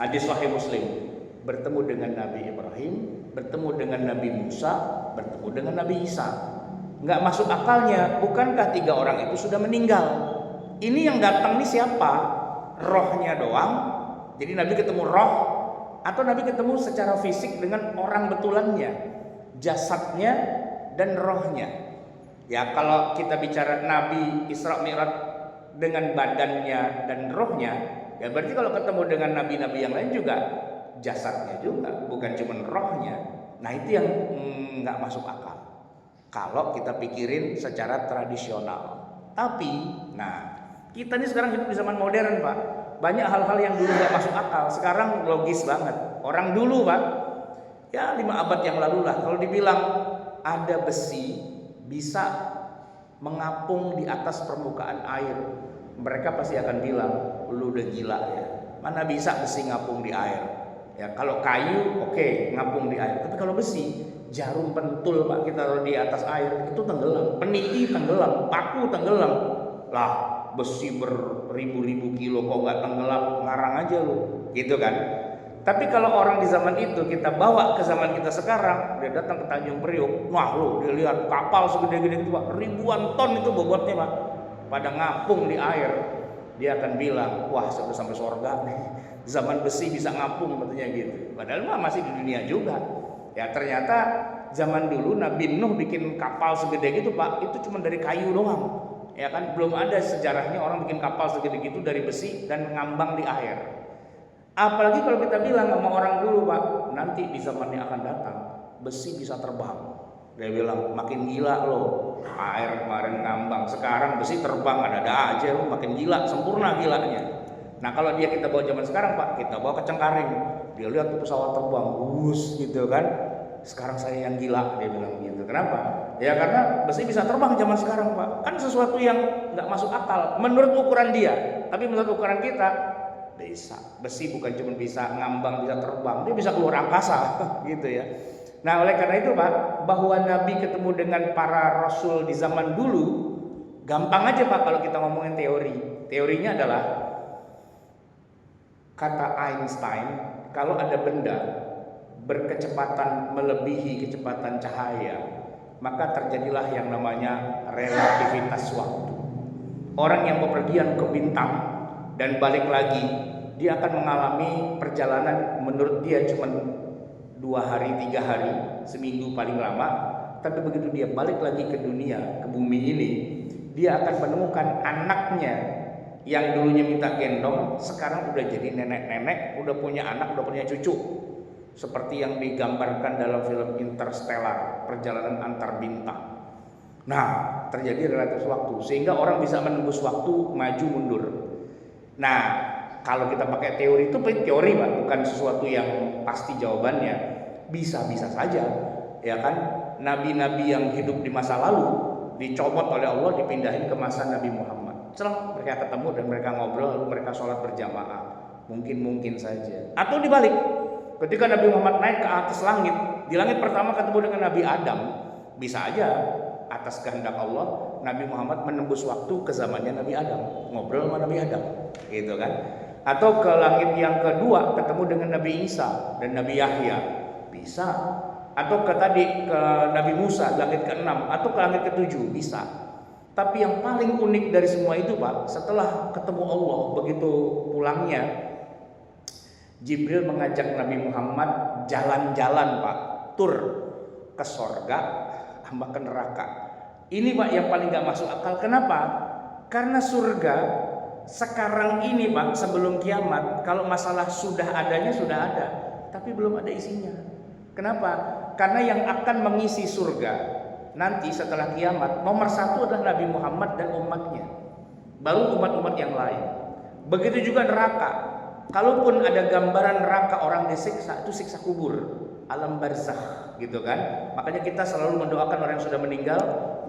Hadis Sahih Muslim. Bertemu dengan Nabi Ibrahim, bertemu dengan Nabi Musa, bertemu dengan Nabi Isa. Nggak masuk akalnya, bukankah 3 orang itu sudah meninggal? Ini yang datang nih siapa? Rohnya doang. Jadi Nabi ketemu roh, atau Nabi ketemu secara fisik dengan orang betulannya, jasadnya dan rohnya. Ya kalau kita bicara Nabi Isra Mi'raj dengan badannya dan rohnya, ya berarti kalau ketemu dengan nabi-nabi yang lain juga jasadnya juga, bukan cuma rohnya. Nah itu yang nggak masuk akal kalau kita pikirin secara tradisional. Tapi, nah kita ini sekarang hidup di zaman modern Pak. Banyak hal-hal yang dulu nggak masuk akal, sekarang logis banget. Orang dulu Pak, ya 5 abad yang lalu lah, kalau dibilang ada besi bisa mengapung di atas permukaan air, mereka pasti akan bilang, lu udah gila ya. Mana bisa besi ngapung di air? Ya kalau kayu oke, ngapung di air. Tapi kalau besi, jarum pentul Pak kita taruh di atas air itu tenggelam, peniti tenggelam, paku tenggelam. Lah besi beribu-ribu kilo kok nggak tenggelam, ngarang aja lu, gitu kan? Tapi kalau orang di zaman itu kita bawa ke zaman kita sekarang, dia datang ke Tanjung Priok, wah lu dia lihat kapal segede-gede itu Pak, ribuan ton itu bobotnya Pak, pada ngapung di air. Dia akan bilang, wah sudah sampai surga nih, zaman besi bisa ngapung katanya gitu. Padahal mah masih di dunia juga. Ya ternyata zaman dulu Nabi Nuh bikin kapal segede gitu Pak, itu cuma dari kayu doang. Ya kan belum ada sejarahnya orang bikin kapal segede gitu dari besi dan ngambang di air. Apalagi kalau kita bilang sama orang dulu Pak, nanti di zaman yang akan datang besi bisa terbang. Dia bilang makin gila loh, air kemarin ngambang, sekarang besi terbang ada aja loh, makin gila, sempurna gilanya. Nah kalau dia kita bawa zaman sekarang Pak, kita bawa ke Cengkareng, dia lihat tuh pesawat terbang, bus gitu kan. Sekarang saya yang gila, dia bilang gitu. Kenapa? Ya karena besi bisa terbang zaman sekarang Pak. Kan sesuatu yang nggak masuk akal menurut ukuran dia, tapi menurut ukuran kita bisa. Besi bukan cuma bisa ngambang, bisa terbang, dia bisa keluar angkasa gitu ya. Nah oleh karena itu Pak, bahwa Nabi ketemu dengan para Rasul di zaman dulu gampang aja Pak kalau kita ngomongin teori. Teorinya adalah kata Einstein, kalau ada benda berkecepatan melebihi kecepatan cahaya, maka terjadilah yang namanya relativitas waktu. Orang yang bepergian ke bintang dan balik lagi, dia akan mengalami perjalanan menurut dia cuma 2 hari, 3 hari, seminggu paling lama. Tapi begitu dia balik lagi ke dunia, ke bumi ini, dia akan menemukan anaknya yang dulunya minta gendong, sekarang udah jadi nenek-nenek, udah punya anak, udah punya cucu. Seperti yang digambarkan dalam film Interstellar, perjalanan antar bintang. Nah, terjadi relatif waktu, sehingga orang bisa menembus waktu, maju mundur. Nah, kalau kita pakai teori itu teori Pak, bukan sesuatu yang pasti jawabannya. Bisa-bisa saja, ya kan? Nabi-nabi yang hidup di masa lalu dicopot oleh Allah, dipindahin ke masa Nabi Muhammad. Setelah mereka ketemu dan mereka ngobrol, lalu mereka sholat berjamaah. Mungkin saja. Atau dibalik, ketika Nabi Muhammad naik ke atas langit, Di langit pertama ketemu dengan Nabi Adam, bisa aja atas kehendak Allah Nabi Muhammad menembus waktu ke zamannya Nabi Adam, ngobrol sama Nabi Adam, gitu kan? Atau ke langit yang kedua ketemu dengan Nabi Isa dan Nabi Yahya, bisa. Atau ke Nabi Musa langit ke-6 atau ke langit ke-7, bisa. Tapi yang paling unik dari semua itu, Pak, setelah ketemu Allah, begitu pulangnya Jibril mengajak Nabi Muhammad jalan-jalan, Pak, tur ke sorga sama ke neraka. Ini, Pak, yang paling gak masuk akal. Kenapa? Karena surga sekarang ini, Pak, sebelum kiamat, kalau masalah sudah adanya sudah ada, tapi belum ada isinya. Kenapa? Karena yang akan mengisi surga nanti setelah kiamat nomor satu adalah Nabi Muhammad dan umatnya, baru umat-umat yang lain. Begitu juga neraka. Kalaupun ada gambaran neraka orang disiksa, itu siksa kubur, alam barzakh, gitu kan. Makanya kita selalu mendoakan orang yang sudah meninggal,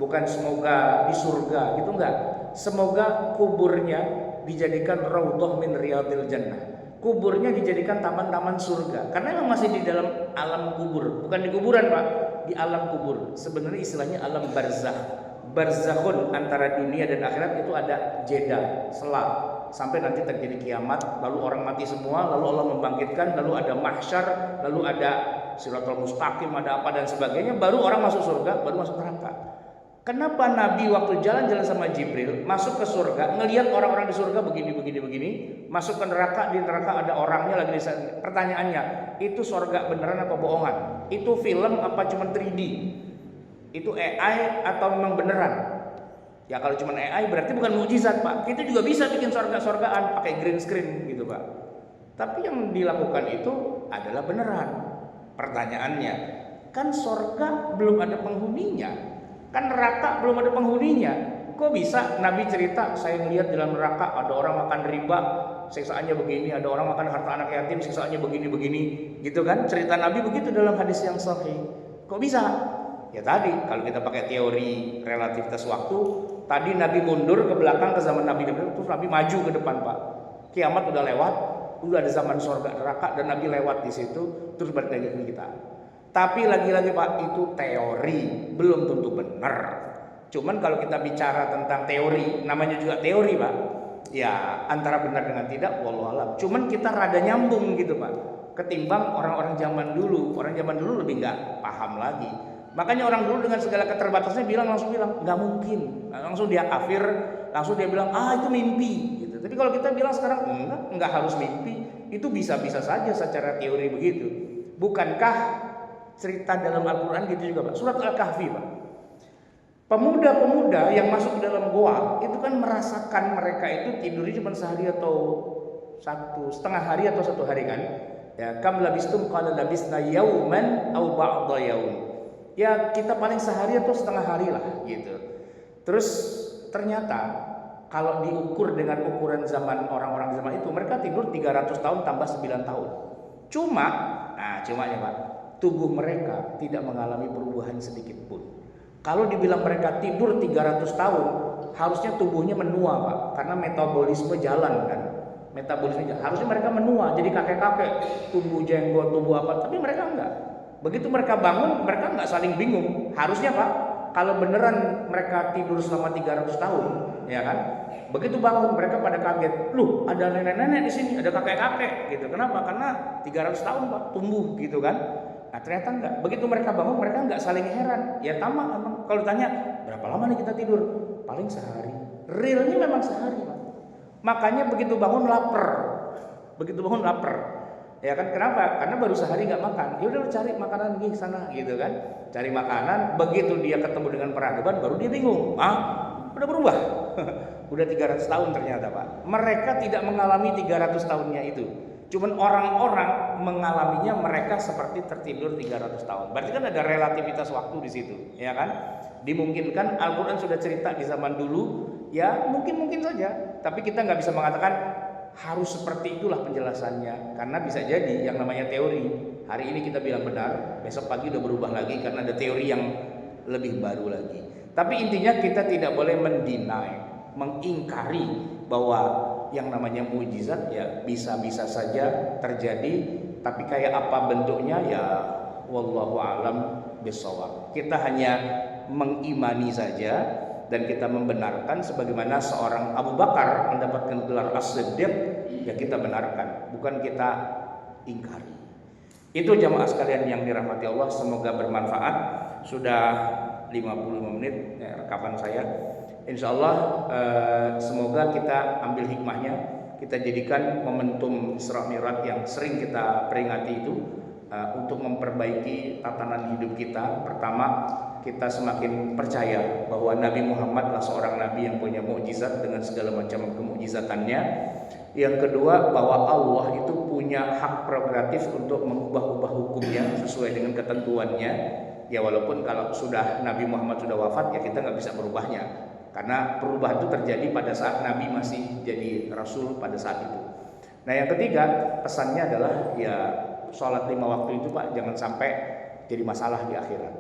bukan semoga di surga, gitu enggak. Semoga kuburnya dijadikan raudhah min riyadil jannah. Kuburnya dijadikan taman-taman surga, karena memang masih di dalam alam kubur, bukan di kuburan, Pak, di alam kubur. Sebenarnya istilahnya alam barzakh. Barzakhun antara dunia dan akhirat itu ada jeda, selang, sampai nanti terjadi kiamat, lalu orang mati semua, lalu Allah membangkitkan, lalu ada mahsyar, lalu ada siratal mustaqim, ada apa dan sebagainya, baru orang masuk surga, baru masuk neraka. Kenapa Nabi waktu jalan-jalan sama Jibril masuk ke surga, ngelihat orang-orang di surga begini, masuk ke neraka, di neraka ada orangnya lagi di sana. Pertanyaannya, itu surga beneran apa bohongan? Itu film apa cuma 3D? Itu AI atau memang beneran? Ya kalau cuma AI berarti bukan mukjizat, Pak. Kita juga bisa bikin surga-surgaan pakai green screen gitu, Pak. Tapi yang dilakukan itu adalah beneran. Pertanyaannya, kan surga belum ada penghuninya. Kan neraka belum ada penghuninya. Kok bisa Nabi cerita, saya melihat di dalam neraka ada orang makan riba, siksaannya begini, ada orang makan harta anak yatim, siksaannya begini, gitu kan? Cerita Nabi begitu dalam hadis yang sahih. Kok bisa? Ya tadi, kalau kita pakai teori relativitas waktu, tadi Nabi mundur ke belakang ke zaman Nabi, terus Nabi maju ke depan, Pak. Kiamat udah lewat, udah ada zaman surga neraka dan Nabi lewat di situ, terus balik lagi ke kita. Tapi lagi-lagi, Pak, itu teori, belum tentu benar. Cuman kalau kita bicara tentang teori, namanya juga teori, Pak. Ya, antara benar dengan tidak, wallahu alam. Cuman kita rada nyambung gitu, Pak. Ketimbang orang-orang zaman dulu. Orang zaman dulu lebih nggak paham lagi. Makanya orang dulu dengan segala keterbatasannya langsung bilang, nggak mungkin. Langsung dia kafir, langsung dia bilang, itu mimpi. Gitu. Tapi kalau kita bilang sekarang, enggak harus mimpi. Itu bisa-bisa saja secara teori begitu. Bukankah cerita dalam Al-Quran gitu juga, Pak? Surat Al-Kahfi, Pak. Pemuda-pemuda yang masuk ke dalam goa itu kan merasakan mereka itu tidurnya cuma sehari atau setengah hari atau 1 hari kan? Ya, kam labistum qala labisna yauman aw ba'dha yaum. Ya, kita paling sehari atau setengah hari lah gitu. Terus ternyata kalau diukur dengan ukuran zaman orang-orang zaman itu, mereka tidur 300 tahun tambah 9 tahun. Cumanya, Pak, tubuh mereka tidak mengalami perubahan sedikit pun. Kalau dibilang mereka tidur 300 tahun, harusnya tubuhnya menua, Pak, karena metabolisme jalan kan. Harusnya mereka menua, jadi kakek-kakek, tumbuh jenggot, tumbuh apa, tapi mereka enggak. Begitu mereka bangun, mereka enggak saling bingung. Harusnya, Pak, kalau beneran mereka tidur selama 300 tahun, ya kan? Begitu bangun mereka pada kaget, loh ada nenek-nenek di sini, ada kakek-kakek gitu. Kenapa? Karena 300 tahun, Pak, tumbuh gitu kan. Nah, ternyata enggak. Begitu mereka bangun, mereka enggak saling heran. Ya tamak emang. Kalau ditanya, berapa lama nih kita tidur? Paling sehari. Realnya memang sehari, Pak. Makanya begitu bangun lapar. Ya kan, kenapa? Karena baru sehari enggak makan. Ya udah cari makanan di sana gitu kan. Cari makanan, begitu dia ketemu dengan peradaban baru dia bingung. Udah berubah. Udah 300 tahun ternyata, Pak. Mereka tidak mengalami 300 tahunnya itu. Cuman orang-orang mengalaminya mereka seperti tertidur 300 tahun. Berarti kan ada relativitas waktu di situ, ya kan? Dimungkinkan Al-Quran sudah cerita di zaman dulu, ya mungkin saja. Tapi kita nggak bisa mengatakan harus seperti itulah penjelasannya, karena bisa jadi yang namanya teori. Hari ini kita bilang benar, besok pagi udah berubah lagi karena ada teori yang lebih baru lagi. Tapi intinya kita tidak boleh mengingkari bahwa yang namanya mukjizat ya bisa-bisa saja terjadi, tapi kayak apa bentuknya ya Wallahu a'lam bishawab. Kita hanya mengimani saja dan kita membenarkan sebagaimana seorang Abu Bakar mendapatkan gelar As-Siddiq, ya kita benarkan, bukan kita ingkari. Itu jamaah sekalian yang dirahmati Allah, semoga bermanfaat. Sudah 55 menit rekaman saya. Insya Allah semoga kita ambil hikmahnya, kita jadikan momentum Isra Mi'raj yang sering kita peringati itu untuk memperbaiki tatanan hidup kita. Pertama, kita semakin percaya bahwa Nabi Muhammad adalah seorang Nabi yang punya mukjizat dengan segala macam kemukjizatannya. Yang kedua, bahwa Allah itu punya hak prerogatif untuk mengubah-ubah hukumnya sesuai dengan ketentuannya. Ya walaupun kalau sudah Nabi Muhammad sudah wafat, ya kita nggak bisa merubahnya, karena perubahan itu terjadi pada saat Nabi masih jadi Rasul pada saat itu. Nah yang ketiga, pesannya adalah ya sholat 5 waktu itu Pak jangan sampai jadi masalah di akhirat.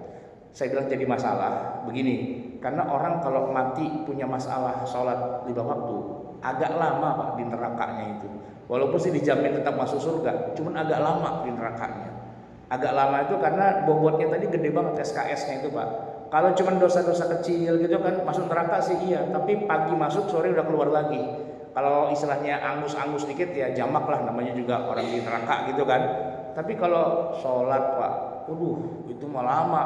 Saya bilang jadi masalah begini, karena orang kalau mati punya masalah sholat 5 waktu agak lama Pak di nerakanya itu. Walaupun sih dijamin tetap masuk surga, cuman agak lama di nerakanya. Agak lama itu karena bobotnya tadi gede banget SKS-nya itu Pak. Kalau cuman dosa-dosa kecil gitu kan masuk neraka sih iya, tapi pagi masuk sore udah keluar lagi. Kalau istilahnya angus-angus dikit ya jamak lah, namanya juga orang di neraka gitu kan. Tapi kalau sholat Pak, itu mah lama.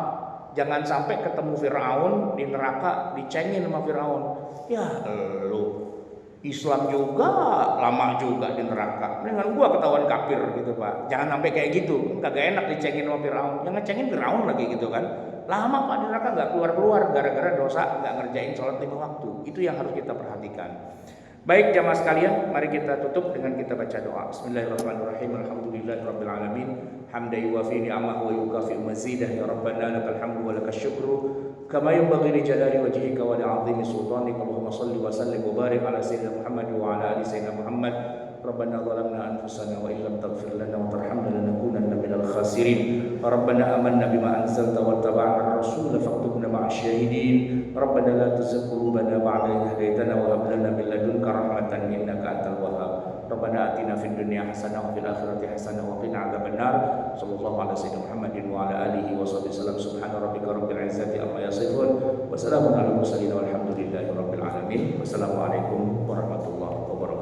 Jangan sampai ketemu Fir'aun di neraka dicengin sama Fir'aun. Ya lu Islam juga lama juga di neraka. Dengan gua ketahuan kafir gitu Pak. Jangan sampai kayak gitu. Kagak enak dicengin sama Fir'aun. Yang ngecengin Fir'aun lagi gitu kan. Lama Pak di neraka nggak keluar-keluar gara-gara dosa nggak ngerjain sholat 5 waktu. Itu yang harus kita perhatikan. Baik jamaah sekalian, mari kita tutup dengan kita baca doa. Bismillahirrahmanirrahim. Alhamdulillahirabbil alamin. Hamdan yuwafi ni'amahu wa yukafi mazidah. Ya Rabbana lakal hamdu wa lakal syukru kama yanbaghi li jalali wajhika wa li'azimi sultanika. Allahumma shalli wa sallim wa barik ala sayyidina Muhammad wa ala ali sayyidina Muhammad. Rabbana zalamna anfusana wa illam taghfir lana wa tarhamna lanakunanna minal khasirin. Rabbana amanna bima anzalta wa taba'na ar-rasul faktubna ma'asy syahidin. Rabbana la tuzigh qulubana ba'da idh hadaytana wa hab lana min ladunka rahmatan innaka antal wahhab. Rabbana atina fid dunya hasanah wa fil akhirati hasanah wa qina adzabannar. Sallallahu alaihi wasallam Muhammadin wa ala alihi wa sahbihi subhana rabbika rabbil izzati amma yasifun wa salamun alal mursalin walhamdulillahi rabbil alamin. Wassalamualaikum warahmatullahi wabarakatuh.